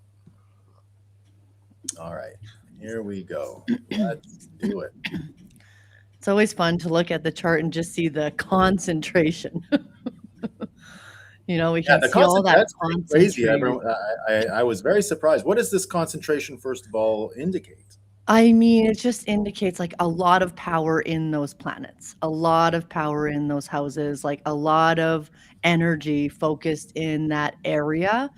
All right, here we go. Let's do it. It's always fun to look at the chart and just see the concentration. You know, we can see all that concentration. Crazy. I was very surprised. What does this concentration, first of all, indicate? I mean, it just indicates like a lot of power in those planets, a lot of power in those houses, like a lot of energy focused in that area.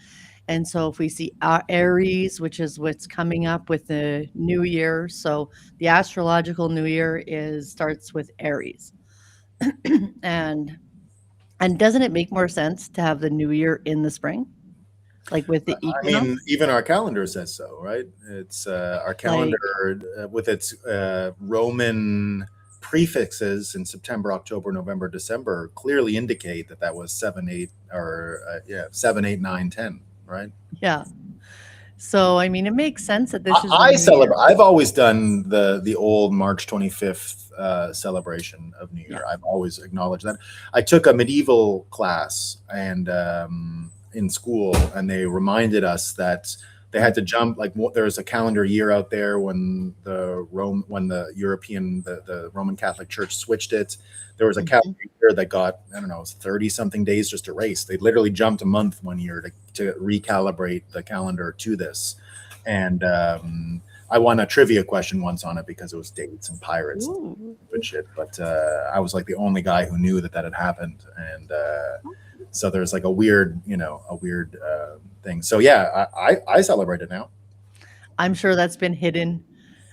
And so if we see Aries, which is what's coming up with the new year. So the astrological new year starts with Aries. and doesn't it make more sense to have the new year in the spring? Like with the equinox? I mean, even our calendar says so, right? It's our calendar with its Roman prefixes in September, October, November, December clearly indicate that was 7, 8, or 7, 8, 9, 10, right? Yeah. So I mean, it makes sense that this is. I celebrate. I've always done the old March 25th celebration of New Year. Yeah. I've always acknowledged that. I took a medieval class and. In school, and they reminded us that they had to jump, like there's a calendar year out there when the Roman Catholic Church switched it. There was a calendar year that got, I don't know, 30 something days just erased. They literally jumped a month one year to recalibrate the calendar to this. And I won a trivia question once on it because it was dates and pirates Ooh. and stupid shit. But I was like the only guy who knew that had happened, and so there's like a weird thing. So yeah, I celebrate it now. I'm sure that's been hidden,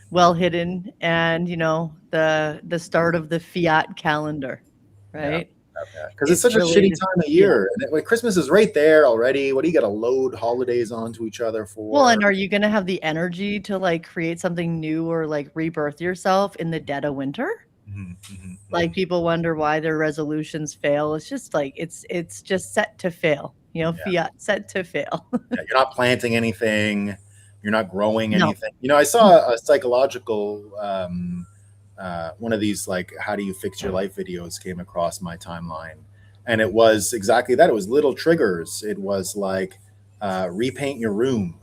well hidden, and the start of the fiat calendar, right? Because it's such a shitty related- time of year. And like Christmas is right there already. What do you got to load holidays onto each other for? Well, and are you going to have the energy to like create something new or like rebirth yourself in the dead of winter? Like people wonder why their resolutions fail. It's just like it's just set to fail. Fiat set to fail. Yeah, you're not planting anything. You're not growing No. anything. I saw a psychological one of these like how do you fix your life videos came across my timeline, and it was exactly that. It was little triggers. It was like repaint your room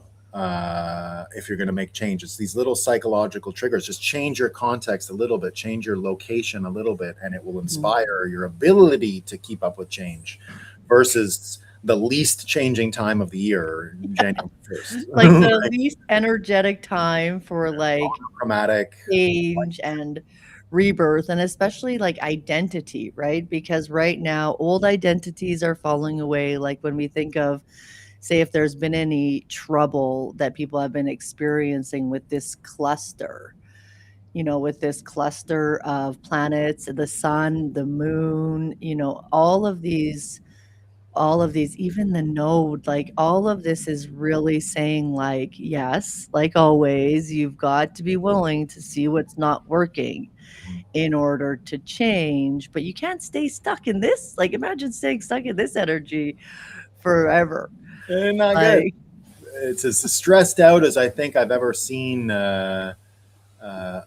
if you're going to make changes. These little psychological triggers. Just change your context a little bit, change your location a little bit, and it will inspire your ability to keep up with change versus the least changing time of the year, January 1st. Like the least energetic time for like chromatic change and rebirth, and especially like identity, right? Because right now old identities are falling away. Like when we think of, say, if there's been any trouble that people have been experiencing with this cluster, with this cluster of planets, the sun, the moon, all of these, even the node, like all of this is really saying like, yes, like always, you've got to be willing to see what's not working in order to change, but you can't stay stuck in this. Like imagine staying stuck in this energy forever. Not good. It's as stressed out as I think I've ever seen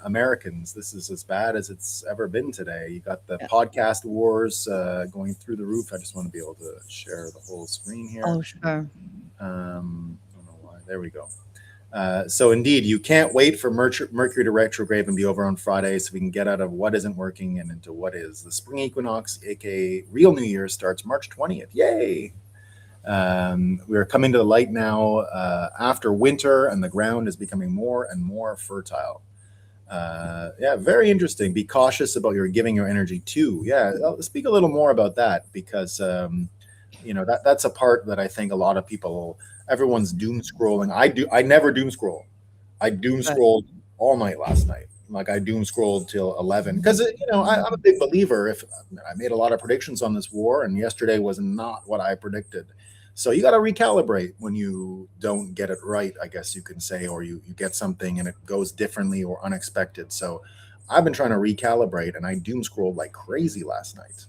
Americans. This is as bad as it's ever been today. You got the podcast wars going through the roof. I just want to be able to share the whole screen here. Oh, sure. I don't know why. There we go. So indeed, you can't wait for Mercury to retrograde and be over on Friday so we can get out of what isn't working and into what is. The spring equinox, aka real New Year, starts March 20th. Yay! We're coming to the light now after winter, and the ground is becoming more and more fertile. Very interesting. Be cautious about your giving your energy to. I'll speak a little more about that because that's a part that I think a lot of people, everyone's doom scrolling. I never doom scroll. I doom scrolled all night last night. Like I doom scrolled till 11 because I'm a big believer. If I made a lot of predictions on this war, and yesterday was not what I predicted. So you got to recalibrate when you don't get it right, I guess you can say, or you get something and it goes differently or unexpected. So I've been trying to recalibrate, and I doom scrolled like crazy last night.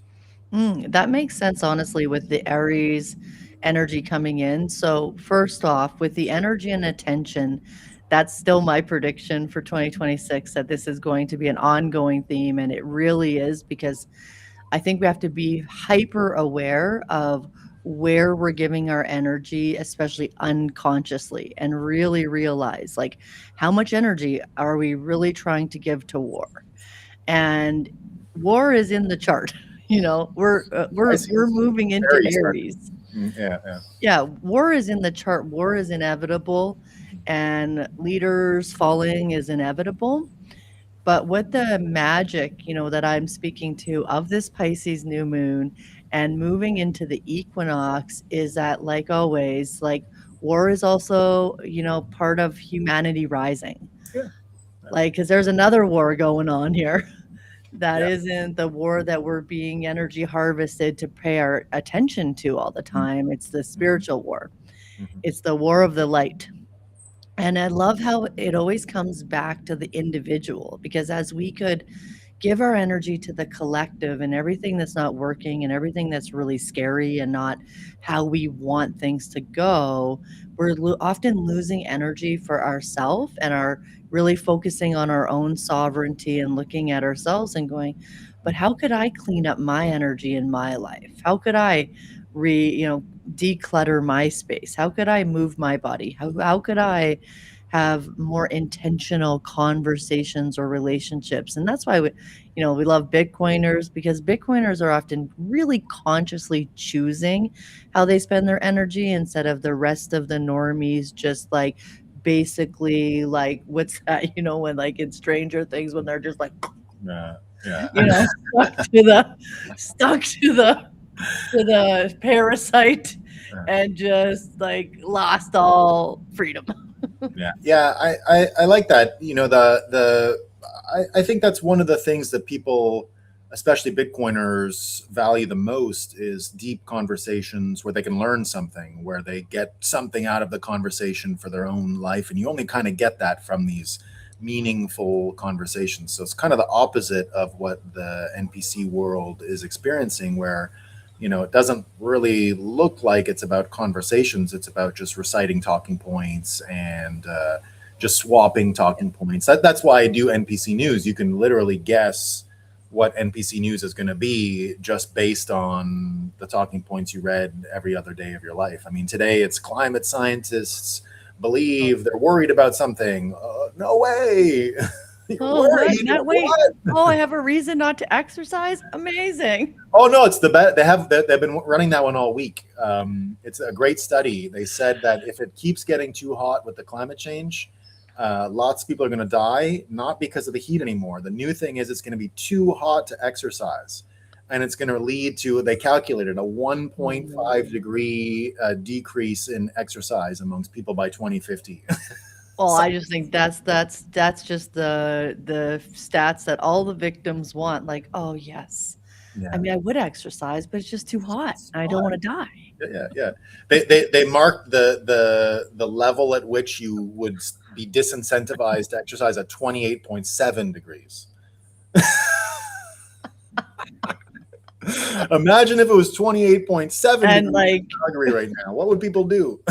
That makes sense, honestly, with the Aries energy coming in. So first off, with the energy and attention, that's still my prediction for 2026, that this is going to be an ongoing theme. And it really is, because I think we have to be hyper aware of where we're giving our energy, especially unconsciously, and really realize like how much energy are we really trying to give to war. And war is in the chart. We're moving into Aries. Yeah, war is in the chart. War is inevitable, and leaders falling is inevitable. But what the magic, that I'm speaking to of this Pisces new moon and moving into the equinox is that, like always, like war is also, part of humanity rising. Yeah. Like, because there's another war going on here that isn't the war that we're being energy harvested to pay our attention to all the time. It's the spiritual war. It's the war of the light. And I love how it always comes back to the individual, because as we could give our energy to the collective and everything that's not working and everything that's really scary and not how we want things to go, we're often losing energy for ourselves and are really focusing on our own sovereignty and looking at ourselves and going, but how could I clean up my energy in my life? How could I declutter my space? How could I move my body? How could I have more intentional conversations or relationships? And that's why we love Bitcoiners, because Bitcoiners are often really consciously choosing how they spend their energy instead of the rest of the normies just like basically like what's that? You know, when like in Stranger Things when they're just like, Yeah. Yeah. you know, stuck to the parasite and just like lost all freedom. Yeah, I like that. You know, I think that's one of the things that people, especially Bitcoiners, value the most is deep conversations where they can learn something, where they get something out of the conversation for their own life, and you only kind of get that from these meaningful conversations. So it's kind of the opposite of what the NPC world is experiencing, where it doesn't really look like it's about conversations. It's about just reciting talking points and just swapping talking points. That's why I do NPC news. You can literally guess what NPC news is going to be just based on the talking points you read every other day of your life. I mean, today it's climate scientists believe they're worried about something. No way. Oh, what? Not wait. Oh, I have a reason not to exercise. Amazing. Oh no, it's the best. They've been running that one all week. It's a great study. They said that if it keeps getting too hot with the climate change, lots of people are going to die, not because of the heat anymore. The new thing is it's going to be too hot to exercise, and it's going to lead to, they calculated, a 1.5 degree decrease in exercise amongst people by 2050. Well, I just think that's just the stats that all the victims want. Like, oh yes, Yeah. I mean, I would exercise, but it's just too hot. I don't want to die. Yeah. They marked the level at which you would be disincentivized to exercise at 28.7 degrees. Imagine if it was 28.7 And like, Calgary right now. What would people do?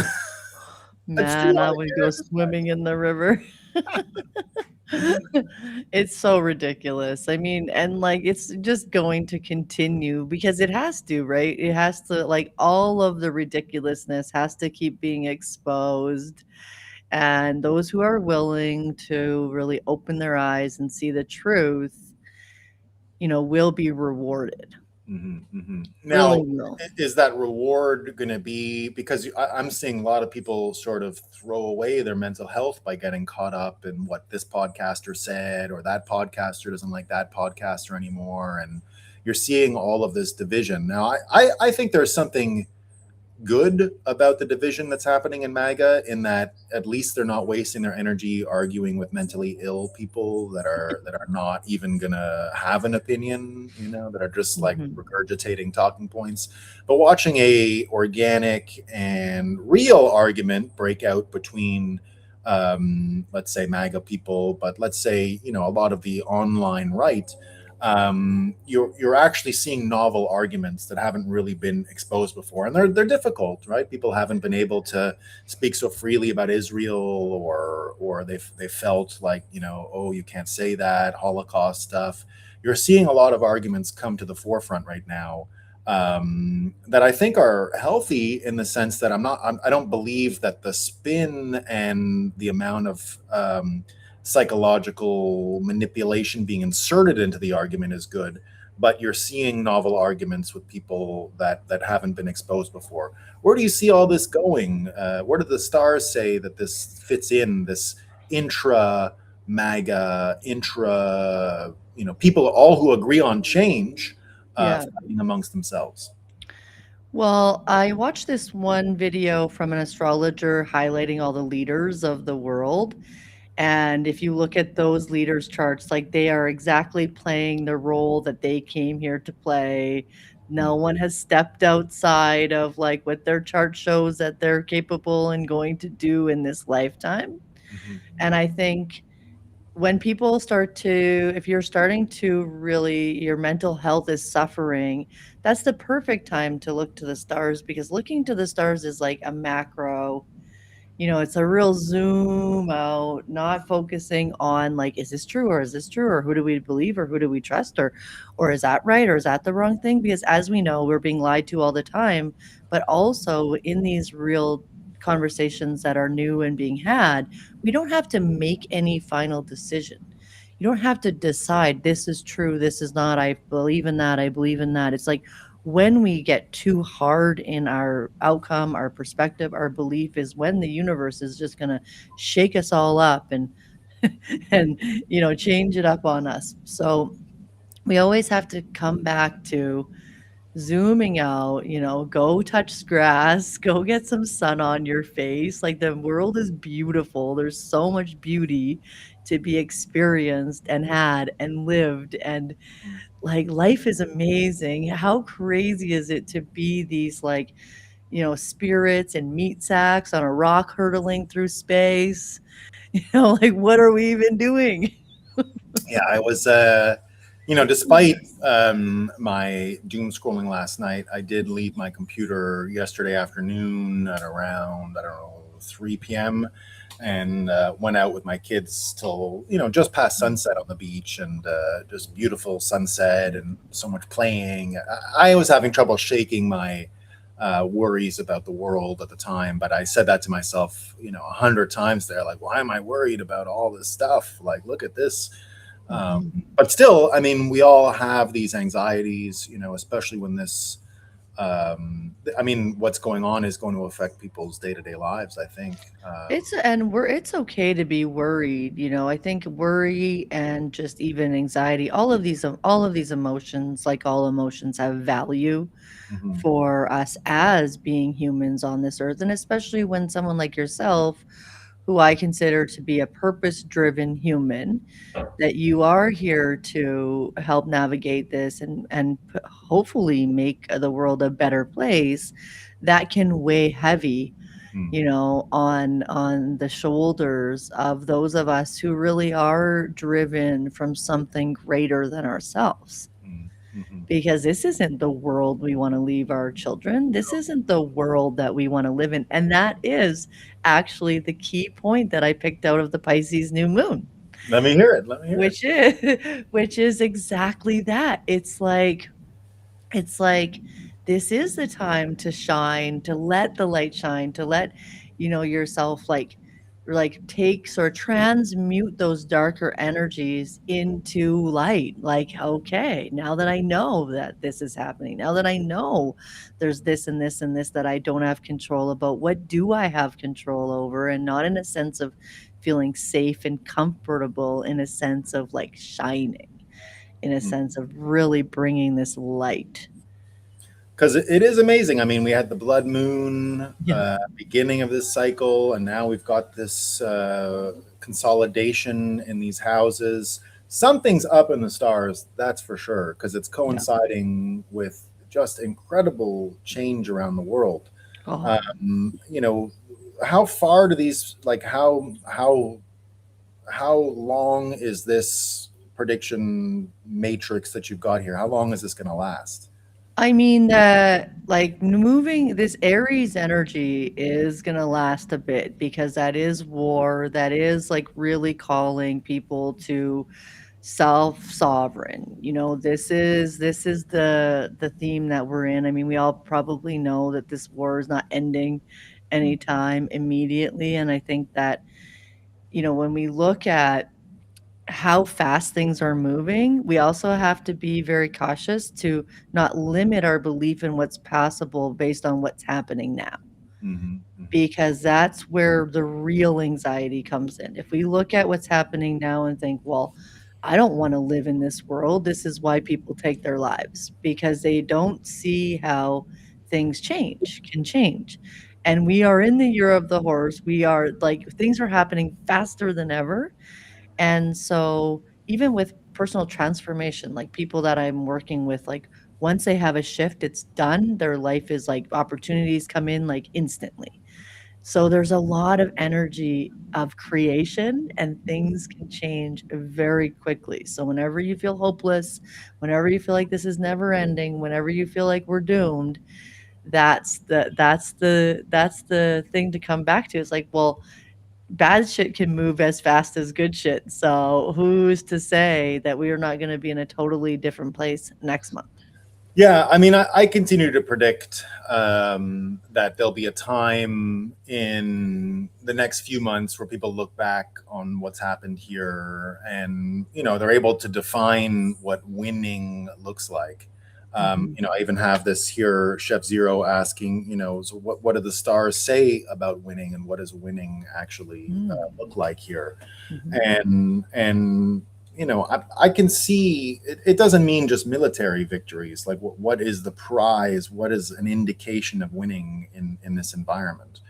man, I would go swimming in the river. It's so ridiculous. I mean, and like it's just going to continue because it has to, right? It has to, like, all of the ridiculousness has to keep being exposed. And those who are willing to really open their eyes and see the truth, will be rewarded. Now, Really will. is that reward going to be, because I'm seeing a lot of people sort of throw away their mental health by getting caught up in what this podcaster said, or that podcaster doesn't like that podcaster anymore, and you're seeing all of this division. Now, I think there's something good about the division that's happening in MAGA, in that at least they're not wasting their energy arguing with mentally ill people that are not even gonna have an opinion, that are just like regurgitating talking points. But watching a organic and real argument break out between let's say MAGA people, but let's say a lot of the online right, you're actually seeing novel arguments that haven't really been exposed before, and they're difficult, right? People haven't been able to speak so freely about Israel, or they felt like, oh, you can't say that, Holocaust stuff. You're seeing a lot of arguments come to the forefront right now, that I think are healthy, in the sense that I don't believe that the spin and the amount of psychological manipulation being inserted into the argument is good, but you're seeing novel arguments with people that haven't been exposed before. Where do you see all this going? Where do the stars say that this fits in, this intra MAGA, people all who agree on change, fighting amongst themselves? Well, I watched this one video from an astrologer highlighting all the leaders of the world. And if you look at those leaders' charts, like, they are exactly playing the role that they came here to play. No one has stepped outside of like what their chart shows that they're capable and going to do in this lifetime. And I think when people if you're starting to really, your mental health is suffering, that's the perfect time to look to the stars, because looking to the stars is like a macro. It's a real zoom out, not focusing on like, is this true, or is this true, or who do we believe, or who do we trust, or is that right, or is that the wrong thing? Because as we know, we're being lied to all the time, but also in these real conversations that are new and being had, we don't have to make any final decision. You don't have to decide, this is true, this is not, I believe in that, I believe in that. It's like, when we get too hard in our outcome, our perspective, our belief is when the universe is just going to shake us all up and and change it up on us. So we always have to come back to zooming out, go touch grass, go get some sun on your face. Like, the world is beautiful. There's so much beauty to be experienced and had and lived. And like, life is amazing. How crazy is it to be these, like, spirits and meat sacks on a rock hurtling through space? Like, what are we even doing? Yeah, I was, despite my doom scrolling last night, I did leave my computer yesterday afternoon at around, I don't know, 3 p.m. and went out with my kids till, just past sunset on the beach, and just beautiful sunset and so much playing. I was having trouble shaking my worries about the world at the time, but I said that to myself, 100 times there, like, why am I worried about all this stuff? Like, look at this. But still, I mean, we all have these anxieties, especially when this, what's going on is going to affect people's day-to-day lives, I think. It's okay to be worried. I think worry and just even anxiety, all of these emotions, like all emotions, have value Mhm. for us as being humans on this earth. And especially when someone like yourself, who I consider to be a purpose-driven human, that you are here to help navigate this and hopefully make the world a better place, that can weigh heavy, Mm, on the shoulders of those of us who really are driven from something greater than ourselves. mm, mhm. Because this isn't the world we want to leave our children. This isn't the world that we want to live in. And that is actually the key point that I picked out of the Pisces new moon, Let me hear it. Let me hear it. which is which is exactly that. It's like this is the time to shine, to let the light shine, to let yourself, like take or transmute those darker energies into light. Like, okay, now that I know that this is happening, now that I know there's this and this and this that I don't have control about, what do I have control over? And not in a sense of feeling safe and comfortable, in a sense of like shining, in a Mm. sense of really bringing this light. Because it is amazing. I mean, we had the blood moon Yeah. beginning of this cycle, and now we've got this consolidation in these houses. Something's up in the stars, that's for sure, because it's Yeah. coinciding with just incredible change around the world. Oh, You know, how far do these, like, how long is this prediction matrix that you've got here? How long is this going to last? I mean that, like, moving this Aries energy is gonna last a bit, because that is war. That is like really calling people to self-sovereign. This is the theme that we're in. I mean, we all probably know that this war is not ending anytime immediately. And I think that, when we look at how fast things are moving, we also have to be very cautious to not limit our belief in what's possible based on what's happening now, Mm-hmm, mm-hmm, because that's where the real anxiety comes in. If we look at what's happening now and think, well, I don't want to live in this world, this is why people take their lives, because they don't see how things can change. And we are in the year of the horse. We are like, things are happening faster than ever. And so even with personal transformation, like people that I'm working with, like once they have a shift, it's done. Their life is like, opportunities come in like instantly. So there's a lot of energy of creation, and things can change very quickly. So whenever you feel hopeless, whenever you feel like this is never ending, whenever you feel like we're doomed, that's the thing to come back to. It's like, well, bad shit can move as fast as good shit. So who's to say that we are not going to be in a totally different place next month? Yeah, I mean, I continue to predict that there'll be a time in the next few months where people look back on what's happened here, and they're able to define what winning looks like. I even have this here, Chef Zero asking, so what do the stars say about winning, and what does winning actually look like here? And I can see it doesn't mean just military victories. Like what is the prize? What is an indication of winning in this environment?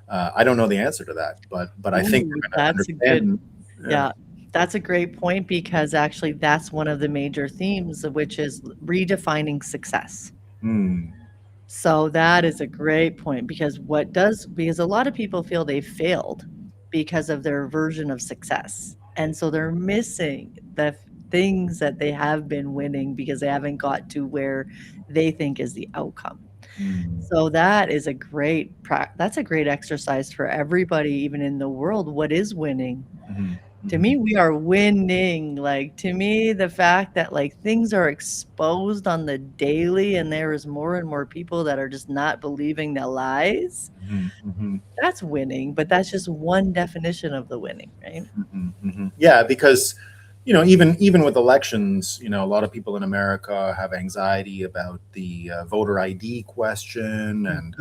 I don't know the answer to that, but I think we're going to understand. Yeah, that's a great point, because actually that's one of the major themes, which is redefining success. So that is a great point, because because a lot of people feel they failed because of their version of success. And so they're missing the things that they have been winning because they haven't got to where they think is the outcome. So that is that's a great exercise for everybody, even in the world. What is winning? To me, we are winning. Like, to me, the fact that like things are exposed on the daily and there is more and more people that are just not believing the lies, that's winning. But that's just one definition of the winning, right? Yeah, because even with elections, a lot of people in America have anxiety about the voter ID question, and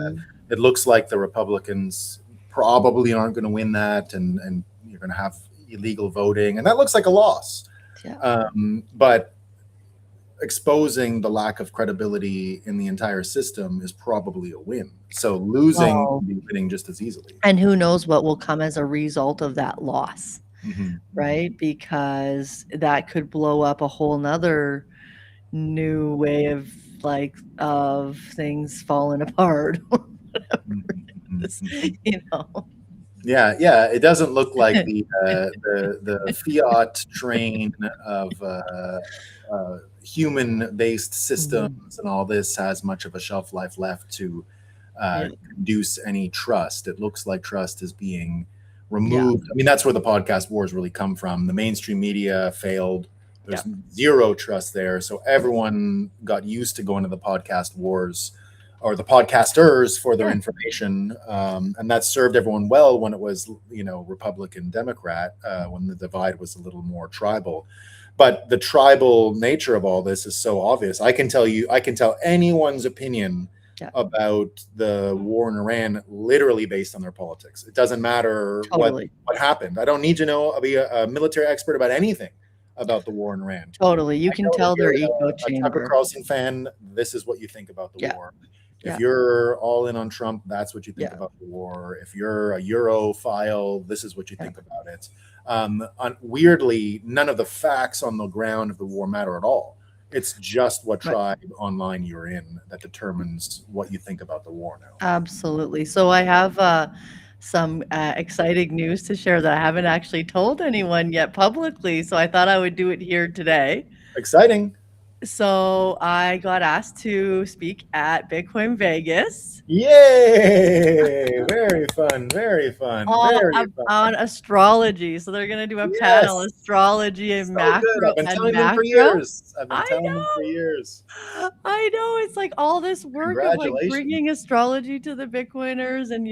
it looks like the Republicans probably aren't going to win that, and you're going to have illegal voting, and that looks like a loss. But exposing the lack of credibility in the entire system is probably a win. So losing can be winning just as easily. And who knows what will come as a result of that loss, right? Because that could blow up a whole nother new way of things falling apart or whatever. Yeah, it doesn't look like the fiat train of human-based systems and all this has much of a shelf life left to induce any trust. It looks like trust is being removed. I mean, that's where the podcast wars really come from. The mainstream media failed. There's zero trust there. So everyone got used to going to the podcast wars or the podcasters for their information. And that served everyone well when it was, Republican, Democrat, when the divide was a little more tribal. But the tribal nature of all this is so obvious. I can tell anyone's opinion about the war in Iran literally based on their politics. It doesn't matter what happened. I don't need to be a military expert about anything about the war in Iran. You can tell their echo chamber. Tucker Carlson fan, this is what you think about the war. If you're all in on Trump, that's what you think about the war. If you're a Europhile, this is what you think about it. Weirdly, none of the facts on the ground of the war matter at all. It's just what tribe online you're in that determines what you think about the war now. Absolutely. So I have some exciting news to share that I haven't actually told anyone yet publicly. So I thought I would do it here today. Exciting. So I got asked to speak at Bitcoin Vegas. Yay! Very fun. Very fun. On astrology. So they're going to do a panel, astrology and macro. I've been telling them for years. I know. It's like all this work of like bringing astrology to the Bitcoiners, and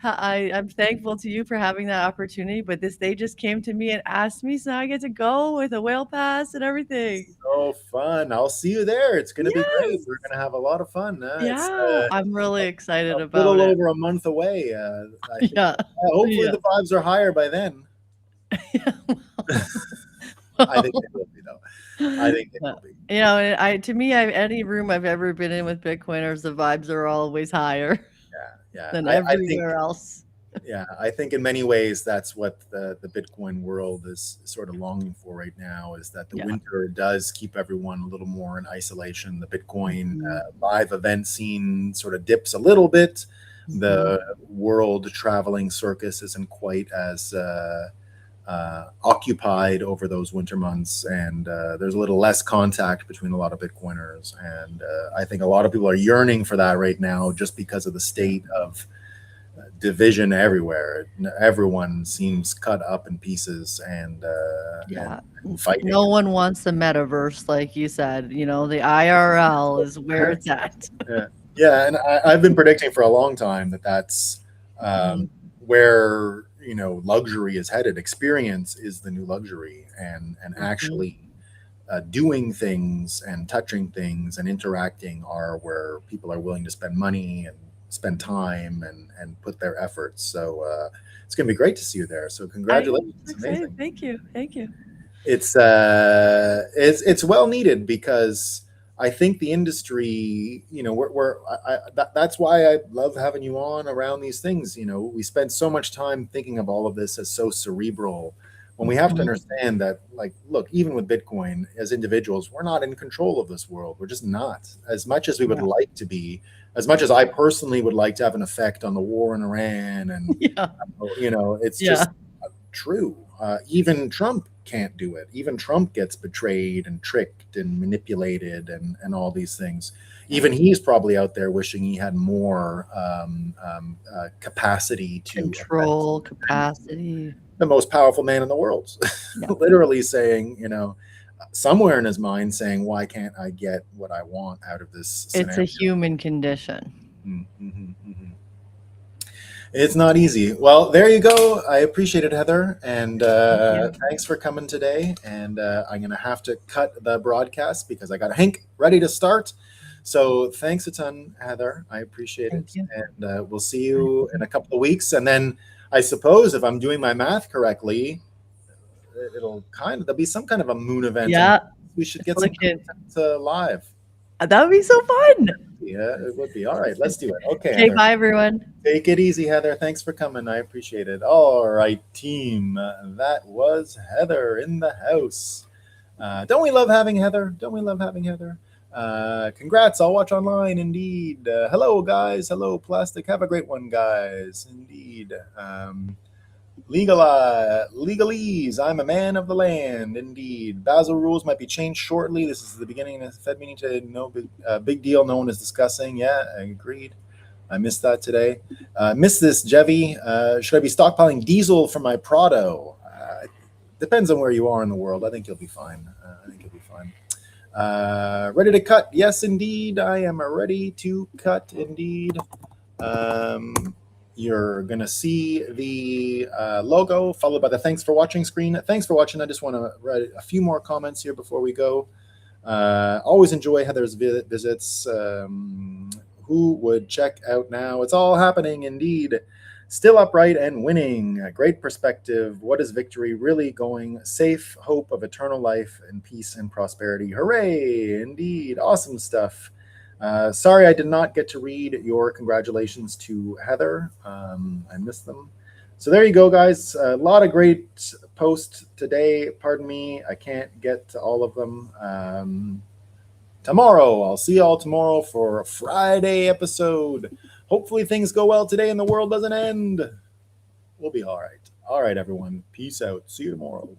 I'm thankful to you for having that opportunity, but they just came to me and asked me, so now I get to go with a whale pass and everything. So fun. I'll see you there. It's going to be great. We're going to have a lot of fun. I'm really excited about it. A little over a month away. Hopefully the vibes are higher by then. I think they will be, though. I think they will be. To me, any room I've ever been in with Bitcoiners, the vibes are always higher. Than everywhere else. I think in many ways that's what the Bitcoin world is sort of longing for right now, is that the winter does keep everyone a little more in isolation. The Bitcoin live event scene sort of dips a little bit. The world traveling circus isn't quite as occupied over those winter months, and there's a little less contact between a lot of Bitcoiners, and I think a lot of people are yearning for that right now just because of the state of division everywhere. Everyone seems cut up in pieces and fighting. No one wants the metaverse, like you said. The IRL is where it's at. And I've been predicting for a long time that's where luxury is headed. Experience is the new luxury, and actually doing things and touching things and interacting are where people are willing to spend money and spend time and put their efforts. So it's going to be great to see you there. So congratulations. I'm It's excited. amazing. Thank you. Thank you. It's well needed, because I think the industry, that's why I love having you on around these things. We spend so much time thinking of all of this as so cerebral, when we have to understand that, like, look, even with Bitcoin, as individuals, we're not in control of this world. We're just not, as much as we would like to be, as much as I personally would like to have an effect on the war in Iran. And, Yeah. it's Yeah. just true. Even Trump can't do it. Even Trump gets betrayed and tricked and manipulated and all these things. Even he's probably out there wishing he had more capacity to Control, capacity. the most powerful man in the world. Yeah. Literally saying, somewhere in his mind saying, why can't I get what I want out of this scenario? It's a human condition. It's not easy. Well, there you go. I appreciate it, Heather. And thanks for coming today. And I'm going to have to cut the broadcast because I got Hank ready to start. So thanks a ton, Heather. I appreciate it. And we'll see you in a couple of weeks. And then I suppose if I'm doing my math correctly, there'll be some kind of a moon event. Yeah. We should get some content live. That would be so fun. Yeah, it would be. All right, let's do it. Okay. Okay, bye, everyone. Take it easy, Heather. Thanks for coming. I appreciate it. All right, team. That was Heather in the house. Don't we love having Heather? Don't we love having Heather? Congrats. I'll watch online. Indeed. Hello, guys. Hello, Plastic. Have a great one, guys. Indeed. Legalese. I'm a man of the land. Indeed. Basel rules might be changed shortly. This is the beginning of the Fed meeting today. No big deal. No one is discussing. Yeah, I agreed. I missed that today. Missed this, Jevy. Should I be stockpiling diesel for my Prado? Depends on where you are in the world. I think you'll be fine. Ready to cut? Yes, indeed. I am ready to cut. Indeed. You're going to see the logo followed by the thanks for watching screen. Thanks for watching. I just want to write a few more comments here before we go. Always enjoy Heather's visits. Who would check out now? It's all happening indeed. Still upright and winning. Great perspective. What is victory really going? Safe hope of eternal life and peace and prosperity. Hooray! Indeed. Awesome stuff. Sorry I did not get to read your congratulations to Heather. I missed them. So there you go, guys. A lot of great posts today. Pardon me. I can't get to all of them. Tomorrow, I'll see you all tomorrow for a Friday episode. Hopefully things go well today and the world doesn't end. We'll be all right. All right, everyone. Peace out. See you tomorrow.